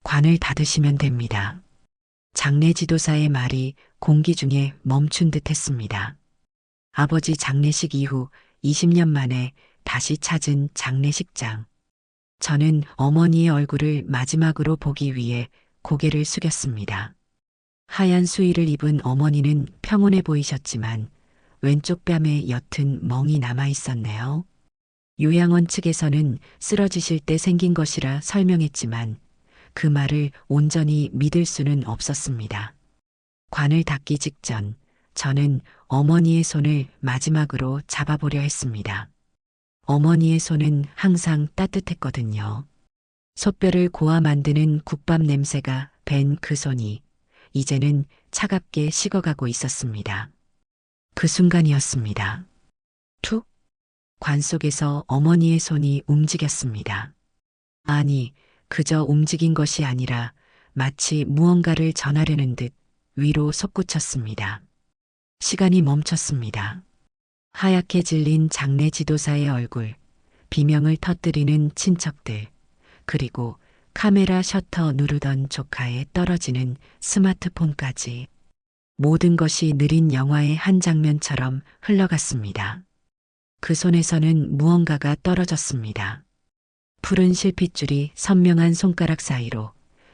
관을 닫으시면 됩니다. 장례 지도사의 말이 공기 중에 멈춘 듯 했습니다. 아버지 장례식 이후 20년 만에 다시 찾은 장례식장. 저는 어머니의 얼굴을 마지막으로 보기 위해 고개를 숙였습니다. 하얀 수의를 입은 어머니는 평온해 보이셨지만 왼쪽 뺨에 옅은 멍이 남아 있었네요. 요양원 측에서는 쓰러지실 때 생긴 것이라 설명했지만 그 말을 온전히 믿을 수는 없었습니다. 관을 닫기 직전 저는 어머니의 손을 마지막으로 잡아보려 했습니다. 어머니의 손은 항상 따뜻했거든요. 솥뼈를 고아 만드는 국밥 냄새가 밴 그 손이 이제는 차갑게 식어가고 있었습니다. 그 순간이었습니다. 툭! 관 속에서 어머니의 손이 움직였습니다. 아니, 그저 움직인 것이 아니라 마치 무언가를 전하려는 듯 위로 솟구쳤습니다. 시간이 멈췄습니다. 하얗게 질린 장례 지도사의 얼굴, 비명을 터뜨리는 친척들, 그리고 카메라 셔터 누르던 조카에 떨어지는 스마트폰까지 모든 것이 느린 영화의 한 장면처럼 흘러갔습니다. 그 손에서는 무언가가 떨어졌습니다. 푸른 실핏줄이 선명한 손가락 사이로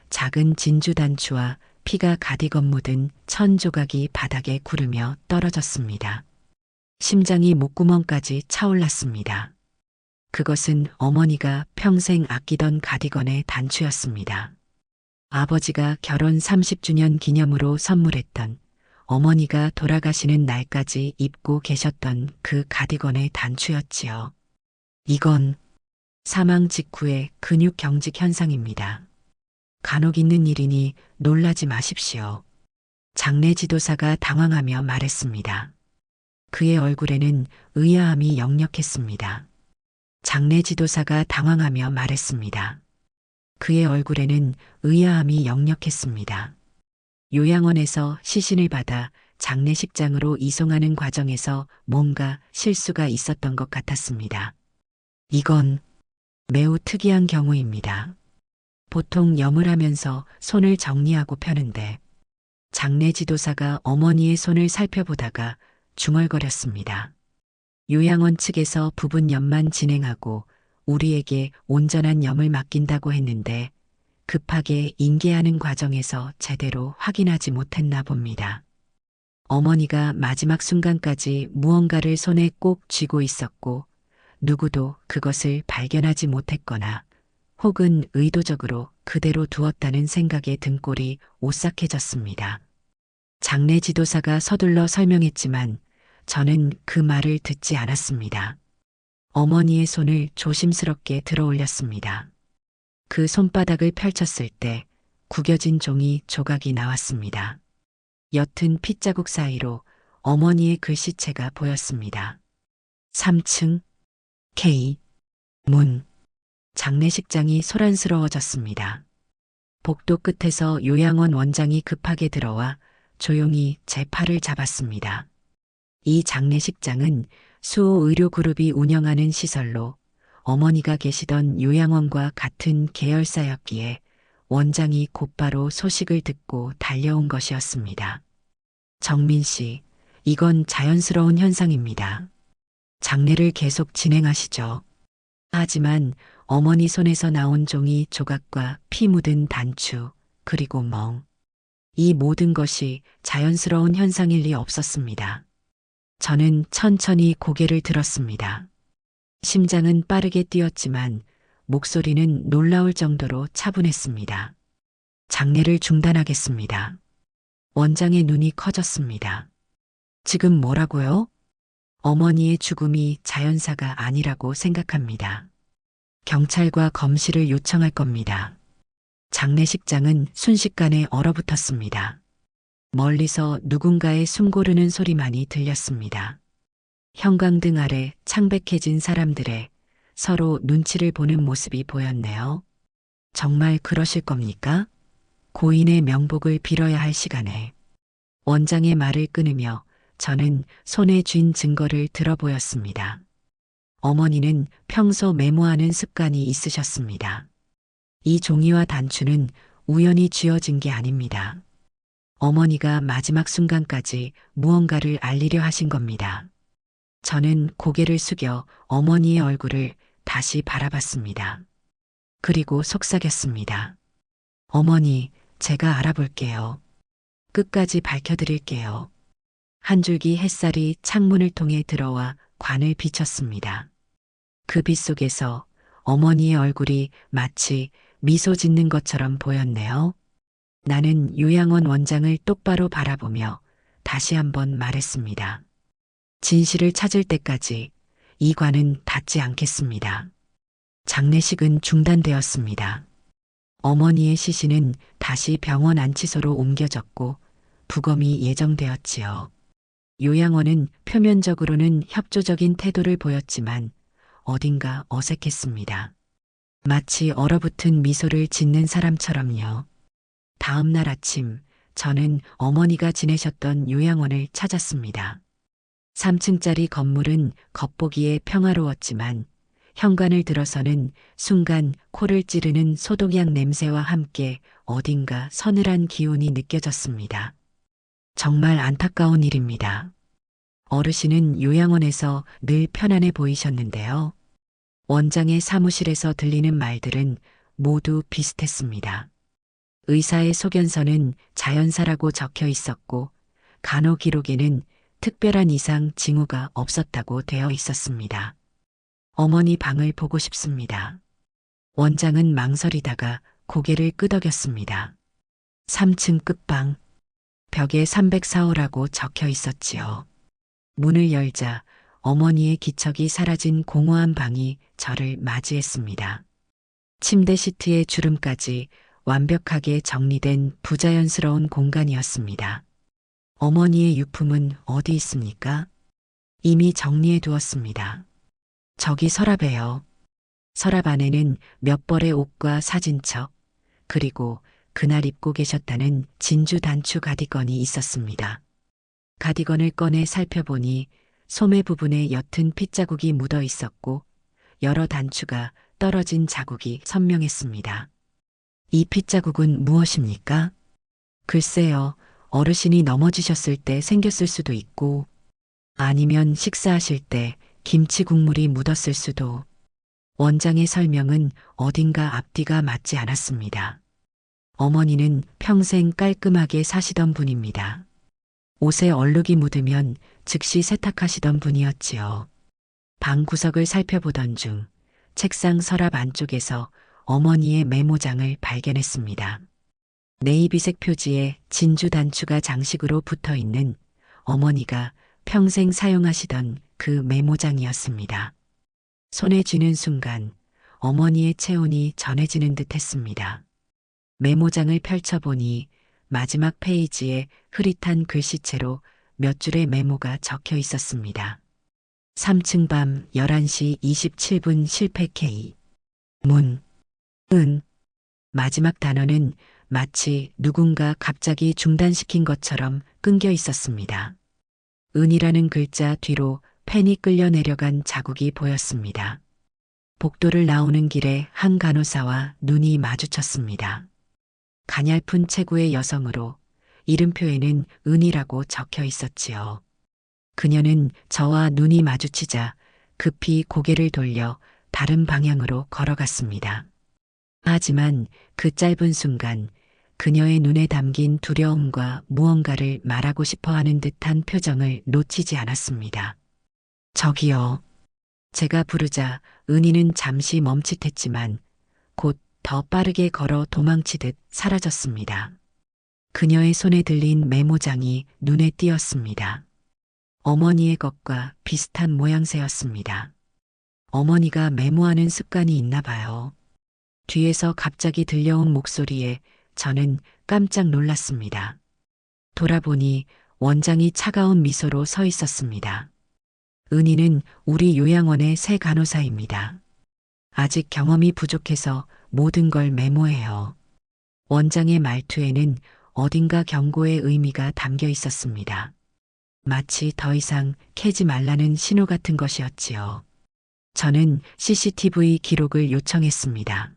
작은 진주 단추와 피가 가디건 묻은 천 조각이 바닥에 구르며 떨어졌습니다. 심장이 목구멍까지 차올랐습니다. 그것은 어머니가 평생 아끼던 가디건의 단추였습니다. 아버지가 결혼 30주년 기념으로 선물했던 어머니가 돌아가시는 날까지 입고 계셨던 그 가디건의 단추였지요. 이건 사망 직후의 근육 경직 현상입니다. 간혹 있는 일이니 놀라지 마십시오. 장례 지도사가 당황하며 말했습니다. 그의 얼굴에는 의아함이 역력했습니다. 장례 지도사가 당황하며 말했습니다. 그의 얼굴에는 의아함이 역력했습니다. 요양원에서 시신을 받아 장례식장으로 이송하는 과정에서 뭔가 실수가 있었던 것 같았습니다. 이건 매우 특이한 경우입니다. 보통 염을 하면서 손을 정리하고 펴는데 장례 지도사가 어머니의 손을 살펴보다가 중얼거렸습니다. 요양원 측에서 부분 염만 진행하고 우리에게 온전한 염을 맡긴다고 했는데 급하게 인계하는 과정에서 제대로 확인하지 못했나 봅니다. 어머니가 마지막 순간까지 무언가를 손에 꼭 쥐고 있었고 누구도 그것을 발견하지 못했거나 혹은 의도적으로 그대로 두었다는 생각에 등골이 오싹해졌습니다. 장례 지도사가 서둘러 설명했지만 저는 그 말을 듣지 않았습니다. 어머니의 손을 조심스럽게 들어 올렸습니다. 그 손바닥을 펼쳤을 때 구겨진 종이 조각이 나왔습니다. 옅은 핏자국 사이로 어머니의 글씨체가 보였습니다. 3층 K 문. 장례식장이 소란스러워졌습니다. 복도 끝에서 요양원 원장이 급하게 들어와 조용히 제 팔을 잡았습니다. 이 장례식장은 수호 의료그룹이 운영하는 시설로 어머니가 계시던 요양원과 같은 계열사였기에 원장이 곧바로 소식을 듣고 달려온 것이었습니다. 정민 씨, 이건 자연스러운 현상입니다. 장례를 계속 진행하시죠. 하지만 어머니 손에서 나온 종이 조각과 피 묻은 단추, 그리고 멍. 이 모든 것이 자연스러운 현상일 리 없었습니다. 저는 천천히 고개를 들었습니다. 심장은 빠르게 뛰었지만 목소리는 놀라울 정도로 차분했습니다. 장례를 중단하겠습니다. 원장의 눈이 커졌습니다. 지금 뭐라고요? 어머니의 죽음이 자연사가 아니라고 생각합니다. 경찰과 검시를 요청할 겁니다. 장례식장은 순식간에 얼어붙었습니다. 멀리서 누군가의 숨 고르는 소리만이 들렸습니다. 형광등 아래 창백해진 사람들의 서로 눈치를 보는 모습이 보였네요. 정말 그러실 겁니까? 고인의 명복을 빌어야 할 시간에. 원장의 말을 끊으며 저는 손에 쥔 증거를 들어보였습니다. 어머니는 평소 메모하는 습관이 있으셨습니다. 이 종이와 단추는 우연히 쥐어진 게 아닙니다. 어머니가 마지막 순간까지 무언가를 알리려 하신 겁니다. 저는 고개를 숙여 어머니의 얼굴을 다시 바라봤습니다. 그리고 속삭였습니다. 어머니, 제가 알아볼게요. 끝까지 밝혀드릴게요. 한 줄기 햇살이 창문을 통해 들어와 관을 비쳤습니다. 그 빛 속에서 어머니의 얼굴이 마치 미소 짓는 것처럼 보였네요. 나는 요양원 원장을 똑바로 바라보며 다시 한번 말했습니다. 진실을 찾을 때까지 이 관은 닫지 않겠습니다. 장례식은 중단되었습니다. 어머니의 시신은 다시 병원 안치소로 옮겨졌고 부검이 예정되었지요. 요양원은 표면적으로는 협조적인 태도를 보였지만 어딘가 어색했습니다. 마치 얼어붙은 미소를 짓는 사람처럼요. 다음 날 아침 저는 어머니가 지내셨던 요양원을 찾았습니다. 3층짜리 건물은 겉보기에 평화로웠지만 현관을 들어서는 순간 코를 찌르는 소독약 냄새와 함께 어딘가 서늘한 기운이 느껴졌습니다. 정말 안타까운 일입니다. 어르신은 요양원에서 늘 편안해 보이셨는데요. 원장의 사무실에서 들리는 말들은 모두 비슷했습니다. 의사의 소견서는 자연사라고 적혀 있었고 간호 기록에는 특별한 이상 징후가 없었다고 되어 있었습니다. 어머니 방을 보고 싶습니다. 원장은 망설이다가 고개를 끄덕였습니다. 3층 끝방. 벽에 304호라고 적혀 있었지요. 문을 열자 어머니의 기척이 사라진 공허한 방이 저를 맞이했습니다. 침대 시트의 주름까지 완벽하게 정리된 부자연스러운 공간이었습니다. 어머니의 유품은 어디 있습니까? 이미 정리해 두었습니다. 저기 서랍에요. 서랍 안에는 몇 벌의 옷과 사진첩, 그리고 그날 입고 계셨다는 진주 단추 가디건이 있었습니다. 가디건을 꺼내 살펴보니 소매 부분에 옅은 핏자국이 묻어 있었고 여러 단추가 떨어진 자국이 선명했습니다. 이 핏자국은 무엇입니까? 글쎄요, 어르신이 넘어지셨을 때 생겼을 수도 있고 아니면 식사하실 때 김치 국물이 묻었을 수도. 원장의 설명은 어딘가 앞뒤가 맞지 않았습니다. 어머니는 평생 깔끔하게 사시던 분입니다. 옷에 얼룩이 묻으면 즉시 세탁하시던 분이었지요. 방 구석을 살펴보던 중 책상 서랍 안쪽에서 어머니의 메모장을 발견했습니다. 네이비색 표지에 진주 단추가 장식으로 붙어 있는 어머니가 평생 사용하시던 그 메모장이었습니다. 손에 쥐는 순간 어머니의 체온이 전해지는 듯 했습니다. 메모장을 펼쳐보니 마지막 페이지에 흐릿한 글씨체로 몇 줄의 메모가 적혀 있었습니다. 3층 밤 11시 27분 실패 K. 문. 은. 마지막 단어는 마치 누군가 갑자기 중단시킨 것처럼 끊겨 있었습니다. 은이라는 글자 뒤로 펜이 끌려 내려간 자국이 보였습니다. 복도를 나오는 길에 한 간호사와 눈이 마주쳤습니다. 가냘픈 체구의 여성으로 이름표에는 은이라고 적혀 있었지요. 그녀는 저와 눈이 마주치자 급히 고개를 돌려 다른 방향으로 걸어갔습니다. 하지만 그 짧은 순간 그녀의 눈에 담긴 두려움과 무언가를 말하고 싶어 하는 듯한 표정을 놓치지 않았습니다. 저기요. 제가 부르자 은희는 잠시 멈칫했지만 곧 더 빠르게 걸어 도망치듯 사라졌습니다. 그녀의 손에 들린 메모장이 눈에 띄었습니다. 어머니의 것과 비슷한 모양새였습니다. 어머니가 메모하는 습관이 있나 봐요. 뒤에서 갑자기 들려온 목소리에 저는 깜짝 놀랐습니다. 돌아보니 원장이 차가운 미소로 서 있었습니다. 은희는 우리 요양원의 새 간호사입니다. 아직 경험이 부족해서 모든 걸 메모해요. 원장의 말투에는 어딘가 경고의 의미가 담겨 있었습니다. 마치 더 이상 캐지 말라는 신호 같은 것이었지요. 저는 CCTV 기록을 요청했습니다.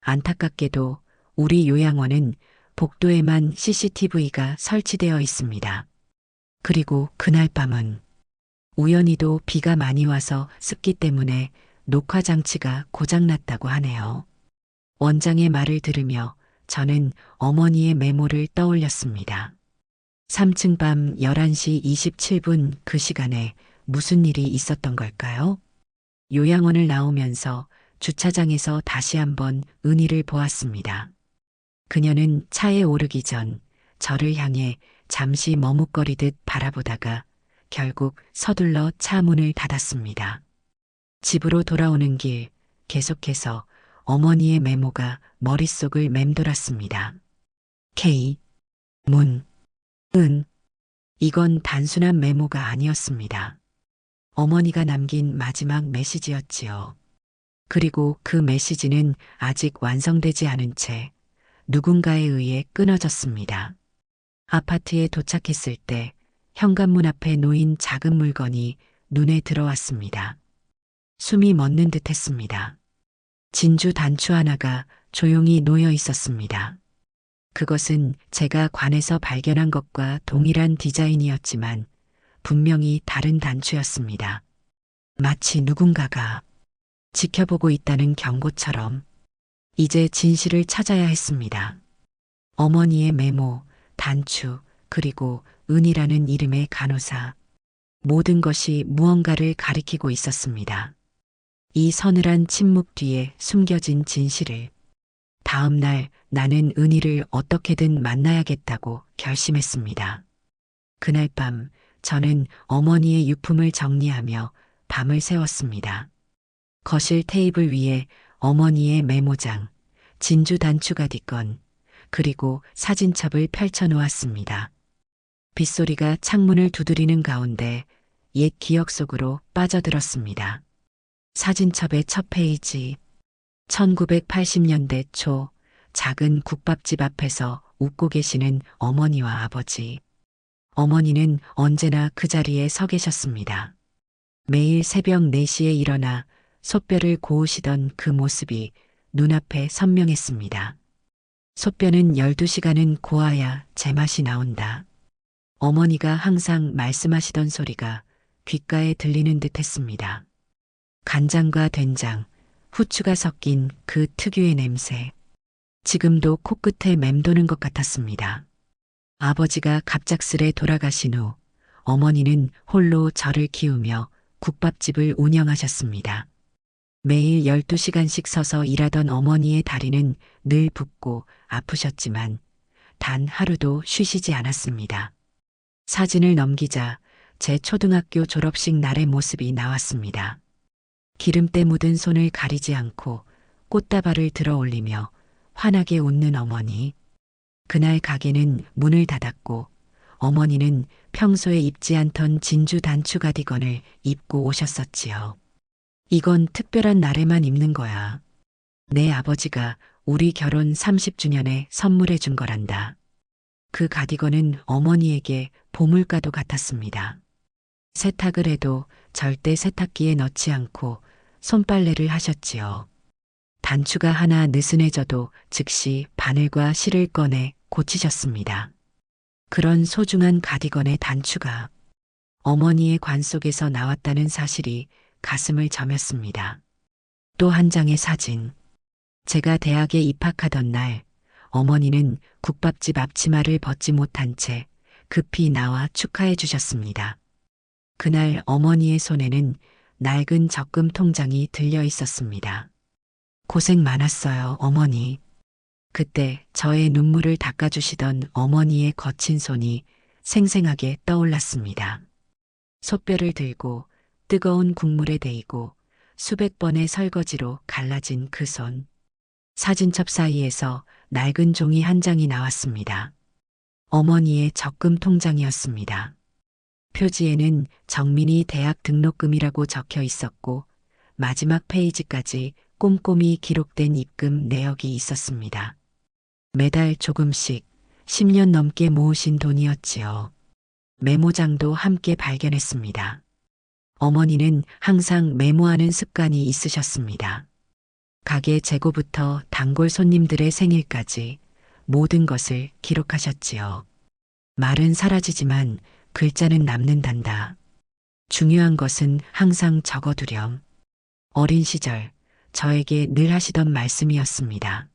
안타깝게도 우리 요양원은 복도에만 CCTV가 설치되어 있습니다. 그리고 그날 밤은 우연히도 비가 많이 와서 습기 때문에 녹화 장치가 고장났다고 하네요. 원장의 말을 들으며 저는 어머니의 메모를 떠올렸습니다. 3층 밤 11시 27분 그 시간에 무슨 일이 있었던 걸까요? 요양원을 나오면서 주차장에서 다시 한번 은희를 보았습니다. 그녀는 차에 오르기 전 저를 향해 잠시 머뭇거리듯 바라보다가 결국 서둘러 차 문을 닫았습니다. 집으로 돌아오는 길 계속해서 어머니의 메모가 머릿속을 맴돌았습니다. K, 문, 은. 이건 단순한 메모가 아니었습니다. 어머니가 남긴 마지막 메시지였지요. 그리고 그 메시지는 아직 완성되지 않은 채 누군가에 의해 끊어졌습니다. 아파트에 도착했을 때 현관문 앞에 놓인 작은 물건이 눈에 들어왔습니다. 숨이 멎는 듯 했습니다. 진주 단추 하나가 조용히 놓여 있었습니다. 그것은 제가 관에서 발견한 것과 동일한 디자인이었지만 분명히 다른 단추였습니다. 마치 누군가가 지켜보고 있다는 경고처럼 이제 진실을 찾아야 했습니다. 어머니의 메모, 단추, 그리고 은이라는 이름의 간호사. 모든 것이 무언가를 가리키고 있었습니다. 이 서늘한 침묵 뒤에 숨겨진 진실을. 다음 날 나는 은희를 어떻게든 만나야겠다고 결심했습니다. 그날 밤 저는 어머니의 유품을 정리하며 밤을 새웠습니다. 거실 테이블 위에 어머니의 메모장, 진주 단추 가디건, 그리고 사진첩을 펼쳐 놓았습니다. 빗소리가 창문을 두드리는 가운데 옛 기억 속으로 빠져들었습니다. 사진첩의 첫 페이지. 1980년대 초 작은 국밥집 앞에서 웃고 계시는 어머니와 아버지. 어머니는 언제나 그 자리에 서 계셨습니다. 매일 새벽 4시에 일어나 솥뼈를 고우시던 그 모습이 눈앞에 선명했습니다. 솥뼈는 12시간은 고아야 제맛이 나온다. 어머니가 항상 말씀하시던 소리가 귓가에 들리는 듯 했습니다. 간장과 된장, 후추가 섞인 그 특유의 냄새. 지금도 코끝에 맴도는 것 같았습니다. 아버지가 갑작스레 돌아가신 후 어머니는 홀로 저를 키우며 국밥집을 운영하셨습니다. 매일 12시간씩 서서 일하던 어머니의 다리는 늘 붓고 아프셨지만 단 하루도 쉬시지 않았습니다. 사진을 넘기자 제 초등학교 졸업식 날의 모습이 나왔습니다. 기름때 묻은 손을 가리지 않고 꽃다발을 들어 올리며 환하게 웃는 어머니. 그날 가게는 문을 닫았고 어머니는 평소에 입지 않던 진주 단추 가디건을 입고 오셨었지요. 이건 특별한 날에만 입는 거야. 내 아버지가 우리 결혼 30주년에 선물해 준 거란다. 그 가디건은 어머니에게 보물과도 같았습니다. 세탁을 해도 절대 세탁기에 넣지 않고 손빨래를 하셨지요. 단추가 하나 느슨해져도 즉시 바늘과 실을 꺼내 고치셨습니다. 그런 소중한 가디건의 단추가 어머니의 관 속에서 나왔다는 사실이 가슴을 저몄습니다. 또 한 장의 사진. 제가 대학에 입학하던 날 어머니는 국밥집 앞치마를 벗지 못한 채 급히 나와 축하해 주셨습니다. 그날 어머니의 손에는 낡은 적금 통장이 들려 있었습니다. 고생 많았어요, 어머니. 그때 저의 눈물을 닦아주시던 어머니의 거친 손이 생생하게 떠올랐습니다. 솥뼈를 들고 뜨거운 국물에 데이고 수백 번의 설거지로 갈라진 그 손. 사진첩 사이에서 낡은 종이 한 장이 나왔습니다. 어머니의 적금 통장이었습니다. 표지에는 정민이 대학 등록금이라고 적혀 있었고 마지막 페이지까지 꼼꼼히 기록된 입금 내역이 있었습니다. 매달 조금씩 10년 넘게 모으신 돈이었지요. 메모장도 함께 발견했습니다. 어머니는 항상 메모하는 습관이 있으셨습니다. 가게 재고부터 단골 손님들의 생일까지 모든 것을 기록하셨지요. 말은 사라지지만 글자는 남는단다. 중요한 것은 항상 적어두렴. 어린 시절 저에게 늘 하시던 말씀이었습니다.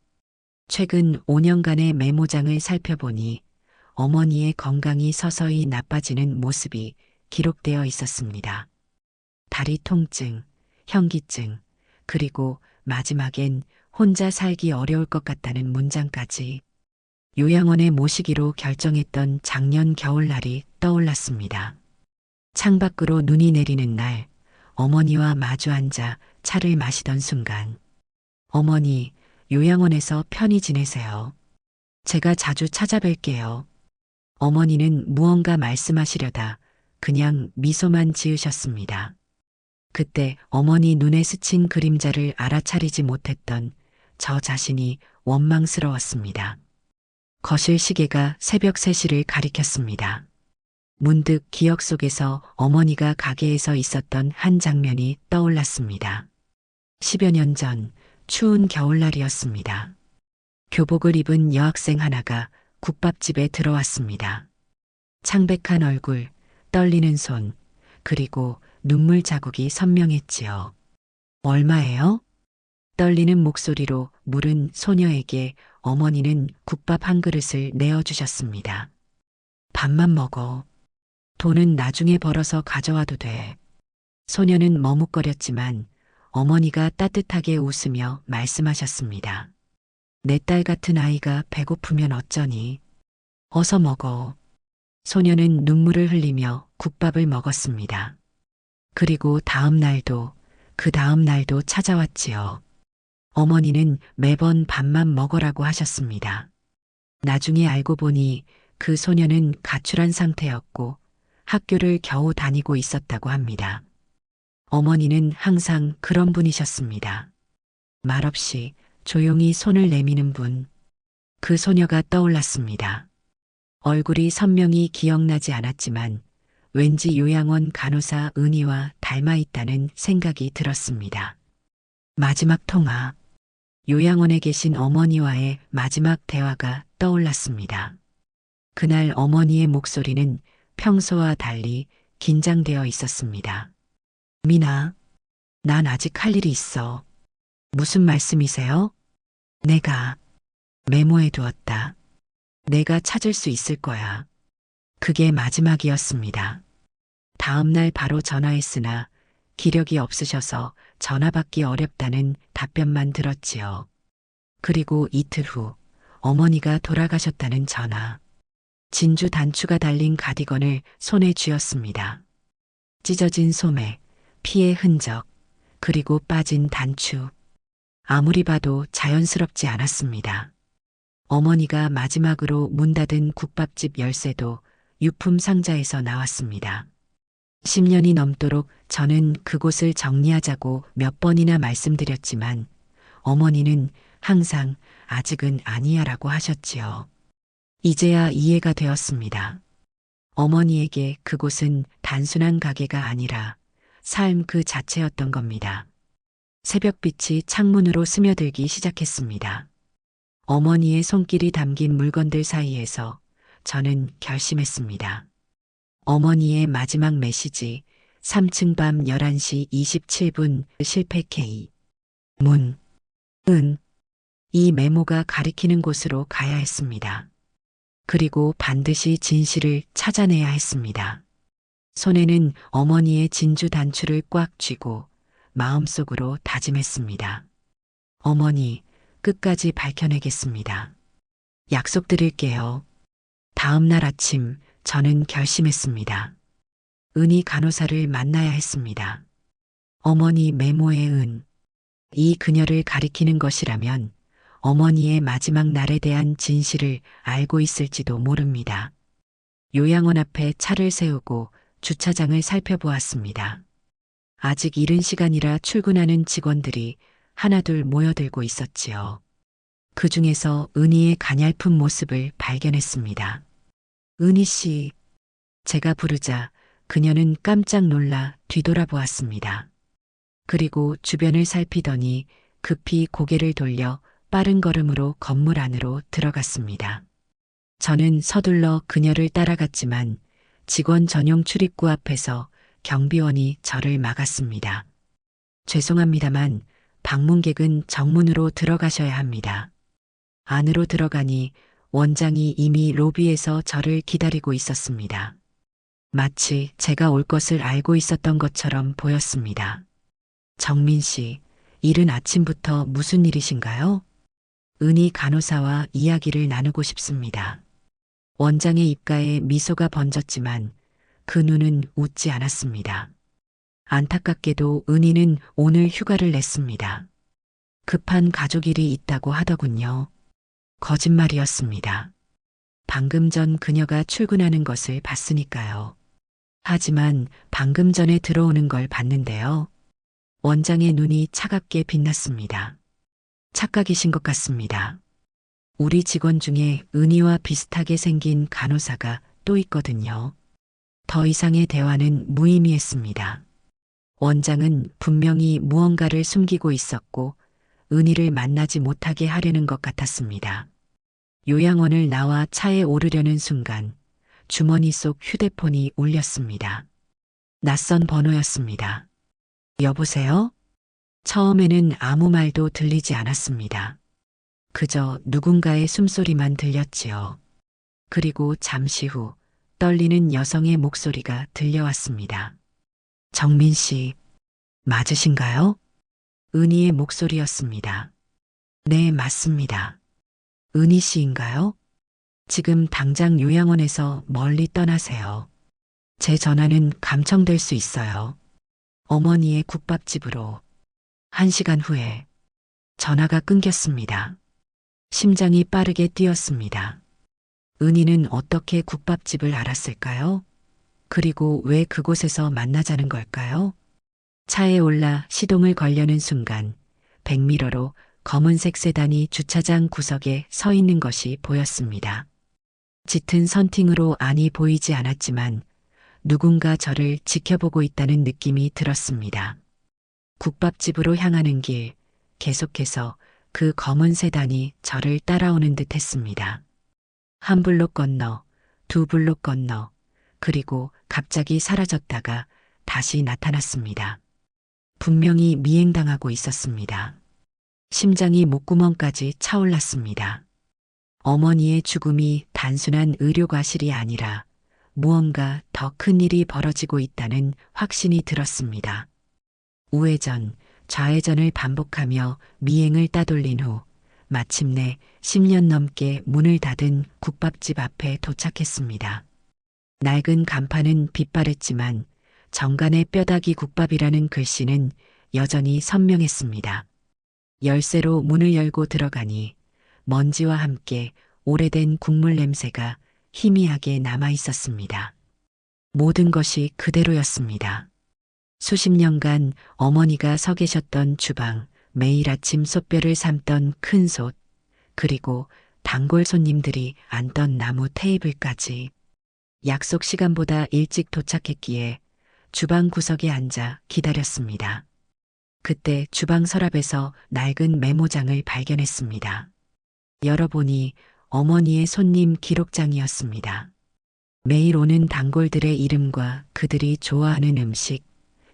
최근 5년간의 메모장을 살펴보니 어머니의 건강이 서서히 나빠지는 모습이 기록되어 있었습니다. 다리 통증, 현기증, 그리고 마지막엔 혼자 살기 어려울 것 같다는 문장까지 요양원에 모시기로 결정했던 작년 겨울날이 떠올랐습니다. 창밖으로 눈이 내리는 날, 어머니와 마주 앉아 차를 마시던 순간, 어머니, 요양원에서 편히 지내세요. 제가 자주 찾아뵐게요. 어머니는 무언가 말씀하시려다 그냥 미소만 지으셨습니다. 그때 어머니 눈에 스친 그림자를 알아차리지 못했던 저 자신이 원망스러웠습니다. 거실 시계가 새벽 3시를 가리켰습니다. 문득 기억 속에서 어머니가 가게에서 있었던 한 장면이 떠올랐습니다. 10여 년 전 추운 겨울날이었습니다. 교복을 입은 여학생 하나가 국밥집에 들어왔습니다. 창백한 얼굴, 떨리는 손, 그리고 눈물 자국이 선명했지요. 얼마예요? 떨리는 목소리로 물은 소녀에게 어머니는 국밥 한 그릇을 내어주셨습니다. 밥만 먹어. 돈은 나중에 벌어서 가져와도 돼. 소녀는 머뭇거렸지만 어머니가 따뜻하게 웃으며 말씀하셨습니다. 내 딸 같은 아이가 배고프면 어쩌니? 어서 먹어. 소녀는 눈물을 흘리며 국밥을 먹었습니다. 그리고 다음 날도 그 다음 날도 찾아왔지요. 어머니는 매번 밥만 먹으라고 하셨습니다. 나중에 알고 보니 그 소녀는 가출한 상태였고 학교를 겨우 다니고 있었다고 합니다. 어머니는 항상 그런 분이셨습니다. 말없이 조용히 손을 내미는 분. 그 소녀가 떠올랐습니다. 얼굴이 선명히 기억나지 않았지만 왠지 요양원 간호사 은희와 닮아 있다는 생각이 들었습니다. 마지막 통화. 요양원에 계신 어머니와의 마지막 대화가 떠올랐습니다. 그날 어머니의 목소리는 평소와 달리 긴장되어 있었습니다. 미나, 난 아직 할 일이 있어. 무슨 말씀이세요? 내가 메모해 두었다. 내가 찾을 수 있을 거야. 그게 마지막이었습니다. 다음 날 바로 전화했으나 기력이 없으셔서 전화 받기 어렵다는 답변만 들었지요. 그리고 이틀 후 어머니가 돌아가셨다는 전화. 진주 단추가 달린 가디건을 손에 쥐었습니다. 찢어진 소매, 피의 흔적, 그리고 빠진 단추. 아무리 봐도 자연스럽지 않았습니다. 어머니가 마지막으로 문 닫은 국밥집 열쇠도 유품 상자에서 나왔습니다. 10년이 넘도록 저는 그곳을 정리하자고 몇 번이나 말씀드렸지만 어머니는 항상 아직은 아니야라고 하셨지요. 이제야 이해가 되었습니다. 어머니에게 그곳은 단순한 가게가 아니라 삶 그 자체였던 겁니다. 새벽빛이 창문으로 스며들기 시작했습니다. 어머니의 손길이 담긴 물건들 사이에서 저는 결심했습니다. 어머니의 마지막 메시지 3층 밤 11시 27분 실패 K. 문. 은. 이 메모가 가리키는 곳으로 가야 했습니다. 그리고 반드시 진실을 찾아내야 했습니다. 손에는 어머니의 진주 단추를 꽉 쥐고 마음속으로 다짐했습니다. 어머니, 끝까지 밝혀내겠습니다. 약속드릴게요. 다음 날 아침 저는 결심했습니다. 은희 간호사를 만나야 했습니다. 어머니 메모의 은. 이 그녀를 가리키는 것이라면 어머니의 마지막 날에 대한 진실을 알고 있을지도 모릅니다. 요양원 앞에 차를 세우고 주차장을 살펴보았습니다. 아직 이른 시간이라 출근하는 직원들이 하나둘 모여들고 있었지요. 그 중에서 은희의 가냘픈 모습을 발견했습니다. 은희 씨. 제가 부르자 그녀는 깜짝 놀라 뒤돌아보았습니다. 그리고 주변을 살피더니 급히 고개를 돌려 빠른 걸음으로 건물 안으로 들어갔습니다. 저는 서둘러 그녀를 따라갔지만 직원 전용 출입구 앞에서 경비원이 저를 막았습니다. 죄송합니다만 방문객은 정문으로 들어가셔야 합니다. 안으로 들어가니 원장이 이미 로비에서 저를 기다리고 있었습니다. 마치 제가 올 것을 알고 있었던 것처럼 보였습니다. 정민 씨, 이른 아침부터 무슨 일이신가요? 은희 간호사와 이야기를 나누고 싶습니다. 원장의 입가에 미소가 번졌지만 그 눈은 웃지 않았습니다. 안타깝게도 은희는 오늘 휴가를 냈습니다. 급한 가족 일이 있다고 하더군요. 거짓말이었습니다. 방금 전 그녀가 출근하는 것을 봤으니까요. 하지만 방금 전에 들어오는 걸 봤는데요. 원장의 눈이 차갑게 빛났습니다. 착각이신 것 같습니다. 우리 직원 중에 은희와 비슷하게 생긴 간호사가 또 있거든요. 더 이상의 대화는 무의미했습니다. 원장은 분명히 무언가를 숨기고 있었고 은희를 만나지 못하게 하려는 것 같았습니다. 요양원을 나와 차에 오르려는 순간 주머니 속 휴대폰이 울렸습니다. 낯선 번호였습니다. 여보세요? 처음에는 아무 말도 들리지 않았습니다. 그저 누군가의 숨소리만 들렸지요. 그리고 잠시 후 떨리는 여성의 목소리가 들려왔습니다. 정민 씨, 맞으신가요? 은희의 목소리였습니다. 네, 맞습니다. 은희 씨인가요? 지금 당장 요양원에서 멀리 떠나세요. 제 전화는 감청될 수 있어요. 어머니의 국밥집으로. 1시간 후에 전화가 끊겼습니다. 심장이 빠르게 뛰었습니다. 은희는 어떻게 국밥집을 알았을까요? 그리고 왜 그곳에서 만나자는 걸까요? 차에 올라 시동을 걸려는 순간 백미러로 검은색 세단이 주차장 구석에 서 있는 것이 보였습니다. 짙은 선팅으로 안이 보이지 않았지만 누군가 저를 지켜보고 있다는 느낌이 들었습니다. 국밥집으로 향하는 길, 계속해서 그 검은 세단이 저를 따라오는 듯 했습니다. 한 블록 건너, 두 블록 건너, 그리고 갑자기 사라졌다가 다시 나타났습니다. 분명히 미행당하고 있었습니다. 심장이 목구멍까지 차올랐습니다. 어머니의 죽음이 단순한 의료과실이 아니라 무언가 더 큰 일이 벌어지고 있다는 확신이 들었습니다. 우회전, 좌회전을 반복하며 미행을 따돌린 후 마침내 10년 넘게 문을 닫은 국밥집 앞에 도착했습니다. 낡은 간판은 빛바랬지만 정간의 뼈다귀 국밥이라는 글씨는 여전히 선명했습니다. 열쇠로 문을 열고 들어가니 먼지와 함께 오래된 국물 냄새가 희미하게 남아 있었습니다. 모든 것이 그대로였습니다. 수십 년간 어머니가 서 계셨던 주방, 매일 아침 솥뼈를 삶던 큰 솥, 그리고 단골 손님들이 앉던 나무 테이블까지. 약속 시간보다 일찍 도착했기에 주방 구석에 앉아 기다렸습니다. 그때 주방 서랍에서 낡은 메모장을 발견했습니다. 열어보니 어머니의 손님 기록장이었습니다. 매일 오는 단골들의 이름과 그들이 좋아하는 음식,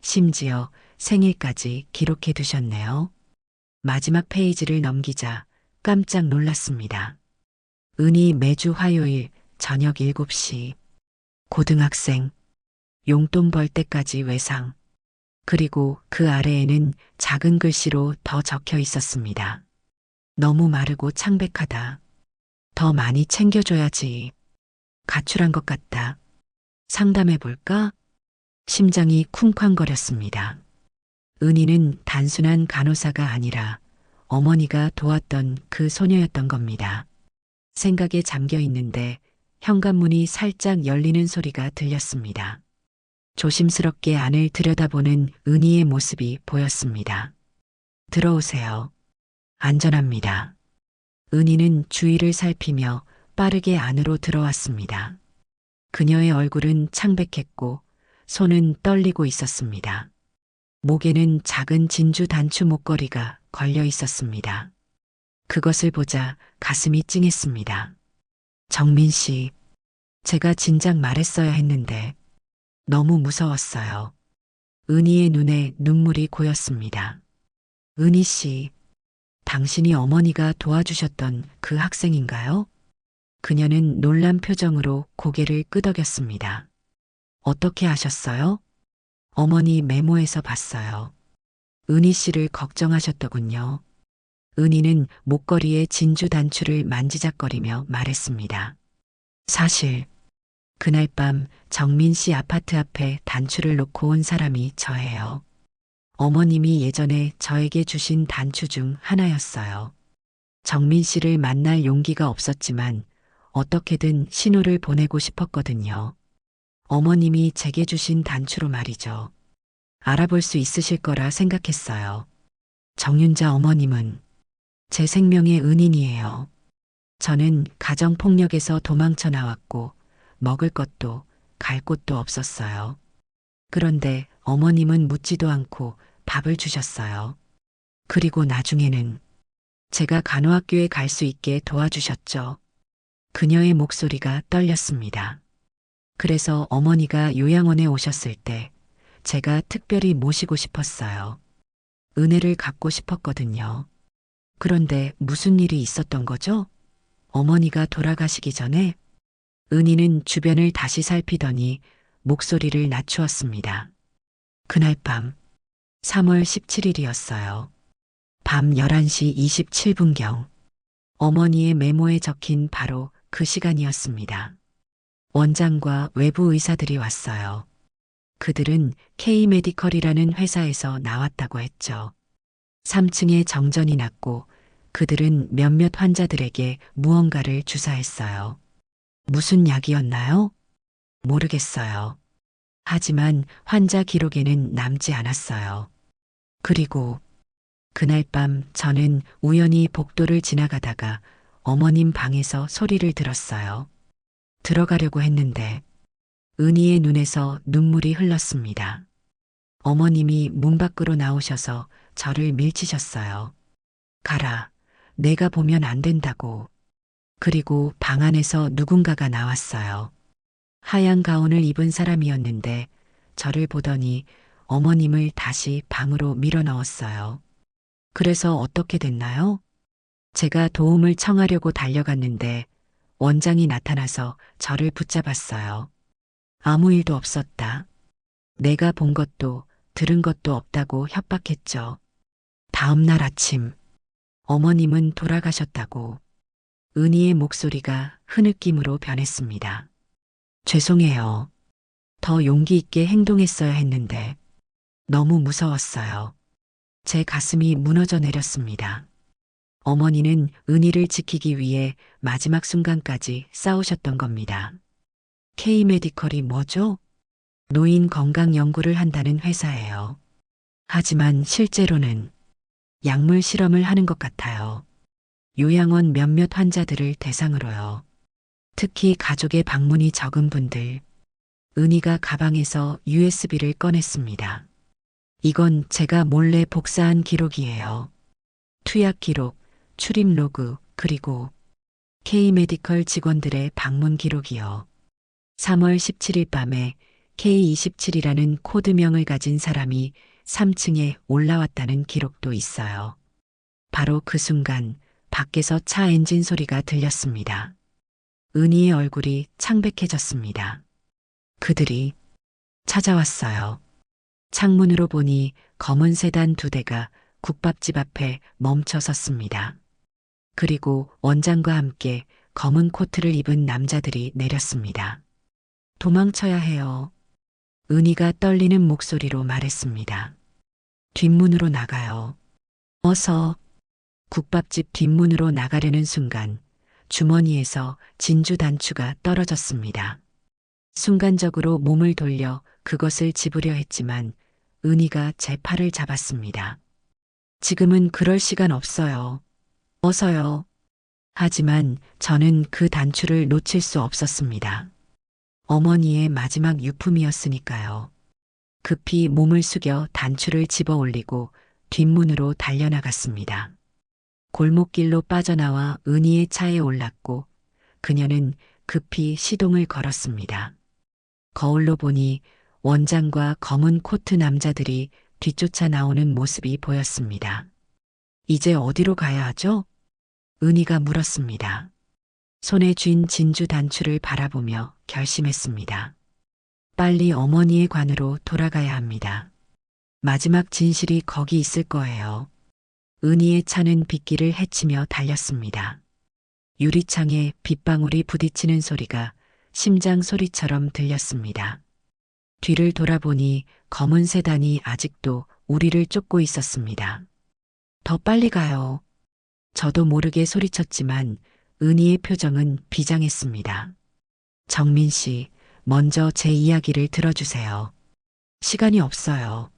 심지어 생일까지 기록해 두셨네요. 마지막 페이지를 넘기자 깜짝 놀랐습니다. 은희 매주 화요일 저녁 7시, 고등학생, 용돈 벌 때까지 외상, 그리고 그 아래에는 작은 글씨로 더 적혀 있었습니다. 너무 마르고 창백하다. 더 많이 챙겨줘야지. 가출한 것 같다. 상담해 볼까? 심장이 쿵쾅거렸습니다. 은희는 단순한 간호사가 아니라 어머니가 도왔던 그 소녀였던 겁니다. 생각에 잠겨 있는데 현관문이 살짝 열리는 소리가 들렸습니다. 조심스럽게 안을 들여다보는 은희의 모습이 보였습니다. 들어오세요. 안전합니다. 은희는 주위를 살피며 빠르게 안으로 들어왔습니다. 그녀의 얼굴은 창백했고 손은 떨리고 있었습니다. 목에는 작은 진주 단추 목걸이가 걸려 있었습니다. 그것을 보자 가슴이 찡했습니다. 정민 씨, 제가 진작 말했어야 했는데 너무 무서웠어요. 은희의 눈에 눈물이 고였습니다. 은희 씨, 당신이 어머니가 도와주셨던 그 학생인가요? 그녀는 놀란 표정으로 고개를 끄덕였습니다. 어떻게 아셨어요? 어머니 메모에서 봤어요. 은희 씨를 걱정하셨더군요. 은희는 목걸이에 진주 단추를 만지작거리며 말했습니다. 사실 그날 밤 정민 씨 아파트 앞에 단추를 놓고 온 사람이 저예요. 어머님이 예전에 저에게 주신 단추 중 하나였어요. 정민 씨를 만날 용기가 없었지만 어떻게든 신호를 보내고 싶었거든요. 어머님이 제게 주신 단추로 말이죠. 알아볼 수 있으실 거라 생각했어요. 정윤자 어머님은 제 생명의 은인이에요. 저는 가정폭력에서 도망쳐 나왔고 먹을 것도 갈 곳도 없었어요. 그런데 어머님은 묻지도 않고 밥을 주셨어요. 그리고 나중에는 제가 간호학교에 갈 수 있게 도와주셨죠. 그녀의 목소리가 떨렸습니다. 그래서 어머니가 요양원에 오셨을 때 제가 특별히 모시고 싶었어요. 은혜를 갚고 싶었거든요. 그런데 무슨 일이 있었던 거죠? 어머니가 돌아가시기 전에 은희는 주변을 다시 살피더니 목소리를 낮추었습니다. 그날 밤 3월 17일이었어요. 밤 11시 27분경 어머니의 메모에 적힌 바로 그 시간이었습니다. 원장과 외부 의사들이 왔어요. 그들은 K메디컬이라는 회사에서 나왔다고 했죠. 3층에 정전이 났고 그들은 몇몇 환자들에게 무언가를 주사했어요. 무슨 약이었나요? 모르겠어요. 하지만 환자 기록에는 남지 않았어요. 그리고 그날 밤 저는 우연히 복도를 지나가다가 어머님 방에서 소리를 들었어요. 들어가려고 했는데 은희의 눈에서 눈물이 흘렀습니다. 어머님이 문 밖으로 나오셔서 저를 밀치셨어요. 가라. 내가 보면 안 된다고. 그리고 방 안에서 누군가가 나왔어요. 하얀 가운을 입은 사람이었는데 저를 보더니 어머님을 다시 방으로 밀어 넣었어요. 그래서 어떻게 됐나요? 제가 도움을 청하려고 달려갔는데 원장이 나타나서 저를 붙잡았어요. 아무 일도 없었다. 내가 본 것도 들은 것도 없다고 협박했죠. 다음 날 아침 어머님은 돌아가셨다고. 은희의 목소리가 흐느낌으로 변했습니다. 죄송해요. 더 용기 있게 행동했어야 했는데 너무 무서웠어요. 제 가슴이 무너져 내렸습니다. 어머니는 은희를 지키기 위해 마지막 순간까지 싸우셨던 겁니다. K메디컬이 뭐죠? 노인 건강 연구를 한다는 회사예요. 하지만 실제로는 약물 실험을 하는 것 같아요. 요양원 몇몇 환자들을 대상으로요. 특히 가족의 방문이 적은 분들. 은희가 가방에서 USB를 꺼냈습니다. 이건 제가 몰래 복사한 기록이에요. 투약 기록, 출입 로그, 그리고 K메디컬 직원들의 방문 기록이요. 3월 17일 밤에 K27이라는 코드명을 가진 사람이 3층에 올라왔다는 기록도 있어요. 바로 그 순간 밖에서 차 엔진 소리가 들렸습니다. 은희의 얼굴이 창백해졌습니다. 그들이 찾아왔어요. 창문으로 보니 검은 세단 2대가 국밥집 앞에 멈춰 섰습니다. 그리고 원장과 함께 검은 코트를 입은 남자들이 내렸습니다. 도망쳐야 해요. 은희가 떨리는 목소리로 말했습니다. 뒷문으로 나가요. 어서. 국밥집 뒷문으로 나가려는 순간 주머니에서 진주 단추가 떨어졌습니다. 순간적으로 몸을 돌려 그것을 집으려 했지만 은희가 제 팔을 잡았습니다. 지금은 그럴 시간 없어요. 어서요. 하지만 저는 그 단추를 놓칠 수 없었습니다. 어머니의 마지막 유품이었으니까요. 급히 몸을 숙여 단추를 집어 올리고 뒷문으로 달려나갔습니다. 골목길로 빠져나와 은희의 차에 올랐고 그녀는 급히 시동을 걸었습니다. 거울로 보니 원장과 검은 코트 남자들이 뒤쫓아 나오는 모습이 보였습니다. 이제 어디로 가야 하죠? 은희가 물었습니다. 손에 쥔 진주 단추를 바라보며 결심했습니다. 빨리 어머니의 관으로 돌아가야 합니다. 마지막 진실이 거기 있을 거예요. 은희의 차는 빗길을 헤치며 달렸습니다. 유리창에 빗방울이 부딪히는 소리가 심장 소리처럼 들렸습니다. 뒤를 돌아보니 검은 세단이 아직도 우리를 쫓고 있었습니다. 더 빨리 가요. 저도 모르게 소리쳤지만 은희의 표정은 비장했습니다. 정민 씨, 먼저 제 이야기를 들어주세요. 시간이 없어요.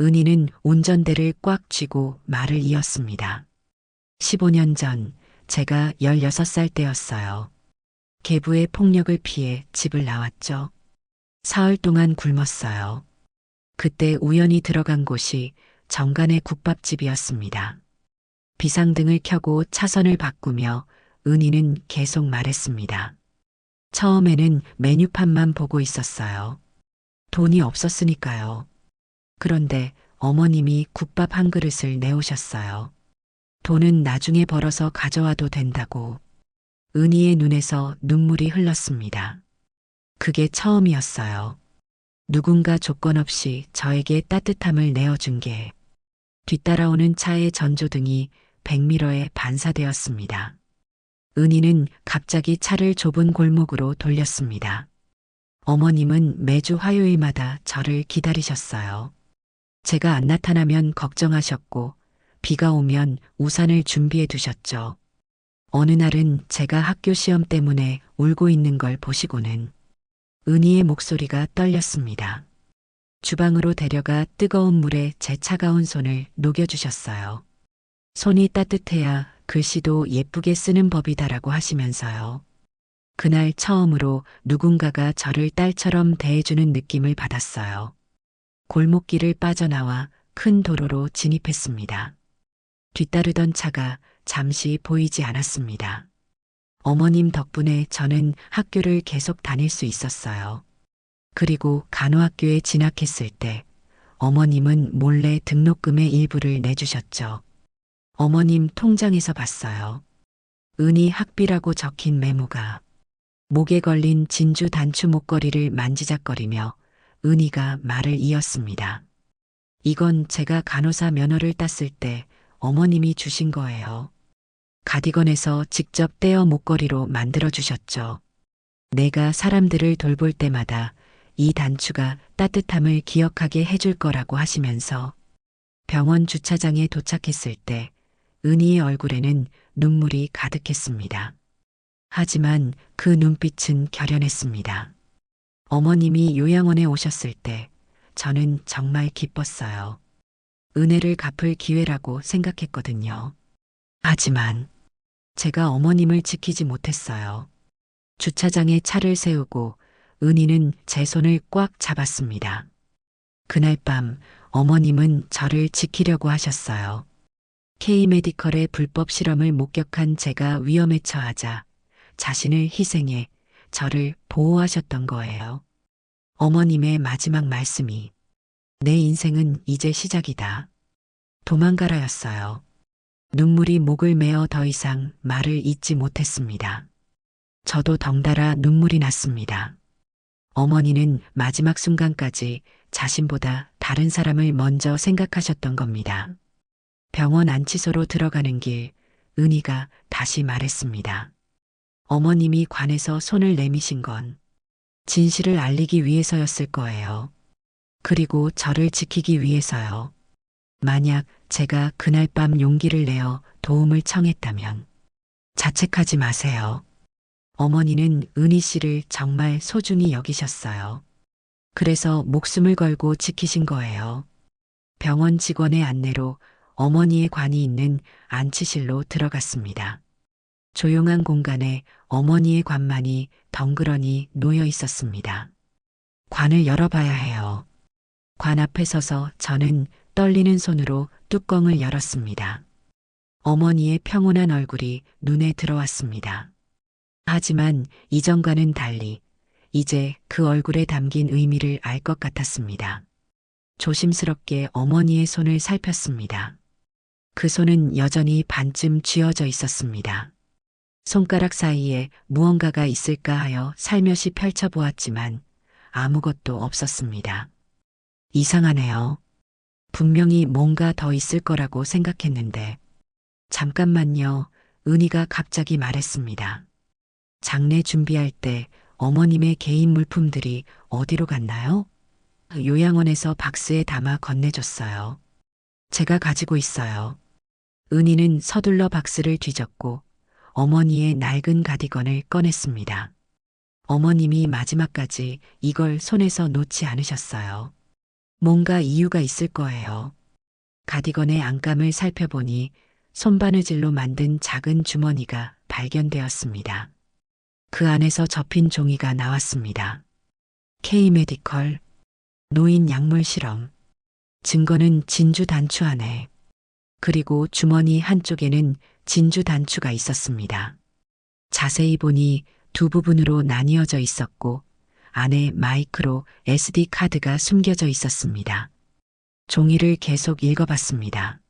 은희는 운전대를 꽉 쥐고 말을 이었습니다. 15년 전 제가 16살 때였어요. 계부의 폭력을 피해 집을 나왔죠. 사흘 동안 굶었어요. 그때 우연히 들어간 곳이 정간의 국밥집이었습니다. 비상등을 켜고 차선을 바꾸며 은희는 계속 말했습니다. 처음에는 메뉴판만 보고 있었어요. 돈이 없었으니까요. 그런데 어머님이 국밥 한 그릇을 내오셨어요. 돈은 나중에 벌어서 가져와도 된다고. 은희의 눈에서 눈물이 흘렀습니다. 그게 처음이었어요. 누군가 조건 없이 저에게 따뜻함을 내어준 게. 뒤따라오는 차의 전조등이 백미러에 반사되었습니다. 은희는 갑자기 차를 좁은 골목으로 돌렸습니다. 어머님은 매주 화요일마다 저를 기다리셨어요. 제가 안 나타나면 걱정하셨고 비가 오면 우산을 준비해 두셨죠. 어느 날은 제가 학교 시험 때문에 울고 있는 걸 보시고는 은희의 목소리가 떨렸습니다. 주방으로 데려가 뜨거운 물에 제 차가운 손을 녹여주셨어요. 손이 따뜻해야 글씨도 예쁘게 쓰는 법이다라고 하시면서요. 그날 처음으로 누군가가 저를 딸처럼 대해주는 느낌을 받았어요. 골목길을 빠져나와 큰 도로로 진입했습니다. 뒤따르던 차가 잠시 보이지 않았습니다. 어머님 덕분에 저는 학교를 계속 다닐 수 있었어요. 그리고 간호학교에 진학했을 때 어머님은 몰래 등록금의 일부를 내주셨죠. 어머님 통장에서 봤어요. 은희 학비라고 적힌 메모가. 목에 걸린 진주 단추 목걸이를 만지작거리며 은희가 말을 이었습니다. 이건 제가 간호사 면허를 땄을 때 어머님이 주신 거예요. 가디건에서 직접 떼어 목걸이로 만들어 주셨죠. 내가 사람들을 돌볼 때마다 이 단추가 따뜻함을 기억하게 해줄 거라고 하시면서 병원 주차장에 도착했을 때 은희의 얼굴에는 눈물이 가득했습니다. 하지만 그 눈빛은 결연했습니다. 어머님이 요양원에 오셨을 때 저는 정말 기뻤어요. 은혜를 갚을 기회라고 생각했거든요. 하지만 제가 어머님을 지키지 못했어요. 주차장에 차를 세우고 은희는 제 손을 꽉 잡았습니다. 그날 밤 어머님은 저를 지키려고 하셨어요. K메디컬의 불법 실험을 목격한 제가 위험에 처하자 자신을 희생해 저를 보호하셨던 거예요. 어머님의 마지막 말씀이 내 인생은 이제 시작이다. 도망가라였어요. 눈물이 목을 메어 더 이상 말을 잇지 못했습니다. 저도 덩달아 눈물이 났습니다. 어머니는 마지막 순간까지 자신보다 다른 사람을 먼저 생각하셨던 겁니다. 병원 안치소로 들어가는 길, 은희가 다시 말했습니다. 어머님이 관에서 손을 내미신 건 진실을 알리기 위해서였을 거예요. 그리고 저를 지키기 위해서요. 만약 제가 그날 밤 용기를 내어 도움을 청했다면 자책하지 마세요. 어머니는 은희 씨를 정말 소중히 여기셨어요. 그래서 목숨을 걸고 지키신 거예요. 병원 직원의 안내로 어머니의 관이 있는 안치실로 들어갔습니다. 조용한 공간에 어머니의 관만이 덩그러니 놓여 있었습니다. 관을 열어봐야 해요. 관 앞에 서서 저는 떨리는 손으로 뚜껑을 열었습니다. 어머니의 평온한 얼굴이 눈에 들어왔습니다. 하지만 이전과는 달리 이제 그 얼굴에 담긴 의미를 알 것 같았습니다. 조심스럽게 어머니의 손을 살폈습니다. 그 손은 여전히 반쯤 쥐어져 있었습니다. 손가락 사이에 무언가가 있을까 하여 살며시 펼쳐보았지만 아무것도 없었습니다. 이상하네요. 분명히 뭔가 더 있을 거라고 생각했는데. 잠깐만요. 은희가 갑자기 말했습니다. 장례 준비할 때 어머님의 개인 물품들이 어디로 갔나요? 요양원에서 박스에 담아 건네줬어요. 제가 가지고 있어요. 은희는 서둘러 박스를 뒤졌고 어머니의 낡은 가디건을 꺼냈습니다. 어머님이 마지막까지 이걸 손에서 놓지 않으셨어요. 뭔가 이유가 있을 거예요. 가디건의 안감을 살펴보니 손바느질로 만든 작은 주머니가 발견되었습니다. 그 안에서 접힌 종이가 나왔습니다. K-메디컬, 노인 약물 실험. 증거는 진주 단추 안에. 그리고 주머니 한쪽에는 진주 단추가 있었습니다. 자세히 보니 두 부분으로 나뉘어져 있었고 안에 마이크로 SD 카드가 숨겨져 있었습니다. 종이를 계속 읽어봤습니다.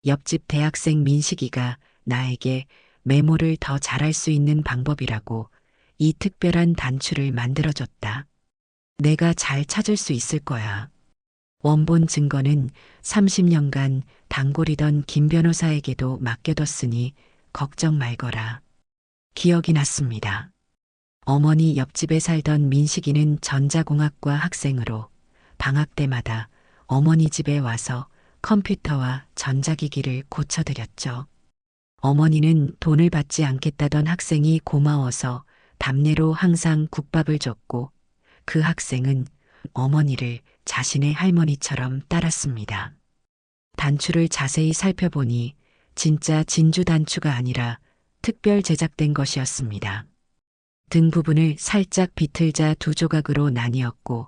옆집 대학생 민식이가 나에게 메모를 더 잘할 수 있는 방법이라고 이 특별한 단추를 만들어줬다. 내가 잘 찾을 수 있을 거야. 원본 증거는 30년간 단골이던 김 변호사에게도 맡겨뒀으니 걱정 말거라. 기억이 났습니다. 어머니 옆집에 살던 민식이는 전자공학과 학생으로 방학 때마다 어머니 집에 와서 컴퓨터와 전자기기를 고쳐드렸죠. 어머니는 돈을 받지 않겠다던 학생이 고마워서 답례로 항상 국밥을 줬고 그 학생은 어머니를 자신의 할머니처럼 따랐습니다. 단추를 자세히 살펴보니 진짜 진주 단추가 아니라 특별 제작된 것이었습니다. 등 부분을 살짝 비틀자 두 조각으로 나뉘었고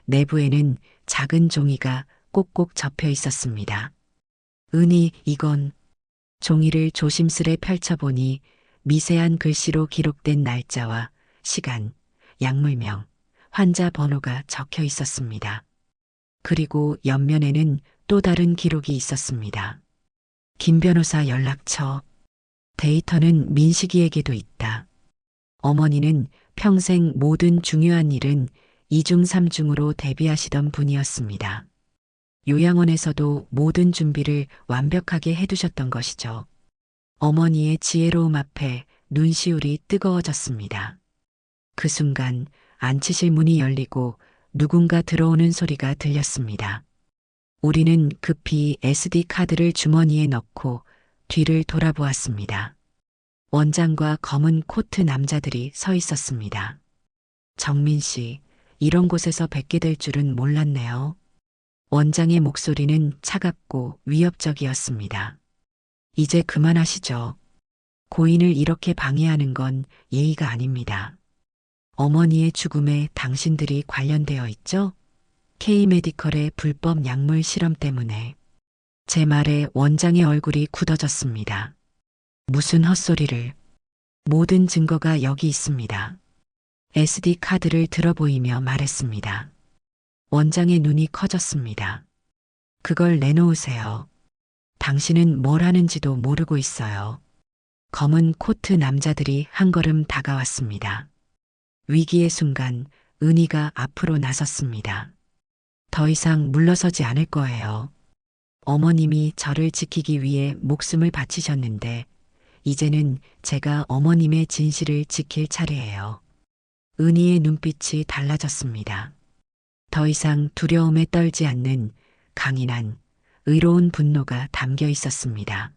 내부에는 작은 종이가 꼭꼭 접혀 있었습니다. 은희, 이건. 종이를 조심스레 펼쳐보니 미세한 글씨로 기록된 날짜와 시간, 약물명, 환자 번호가 적혀 있었습니다. 그리고 옆면에는 또 다른 기록이 있었습니다. 김 변호사 연락처. 데이터는 민식이에게도 있다. 어머니는 평생 모든 중요한 일은 2중 3중으로 대비하시던 분이었습니다. 요양원에서도 모든 준비를 완벽하게 해두셨던 것이죠. 어머니의 지혜로움 앞에 눈시울이 뜨거워졌습니다. 그 순간 안치실 문이 열리고 누군가 들어오는 소리가 들렸습니다. 우리는 급히 SD 카드를 주머니에 넣고 뒤를 돌아보았습니다. 원장과 검은 코트 남자들이 서 있었습니다. 정민 씨, 이런 곳에서 뵙게 될 줄은 몰랐네요. 원장의 목소리는 차갑고 위협적이었습니다. 이제 그만하시죠. 고인을 이렇게 방해하는 건 예의가 아닙니다. 어머니의 죽음에 당신들이 관련되어 있죠? K-메디컬의 불법 약물 실험 때문에. 제 말에 원장의 얼굴이 굳어졌습니다. 무슨 헛소리를. 모든 증거가 여기 있습니다. SD 카드를 들어보이며 말했습니다. 원장의 눈이 커졌습니다. 그걸 내놓으세요. 당신은 뭘 하는지도 모르고 있어요. 검은 코트 남자들이 한 걸음 다가왔습니다. 위기의 순간 은희가 앞으로 나섰습니다. 더 이상 물러서지 않을 거예요. 어머님이 저를 지키기 위해 목숨을 바치셨는데 이제는 제가 어머님의 진실을 지킬 차례예요. 은희의 눈빛이 달라졌습니다. 더 이상 두려움에 떨지 않는 강인한 의로운 분노가 담겨 있었습니다.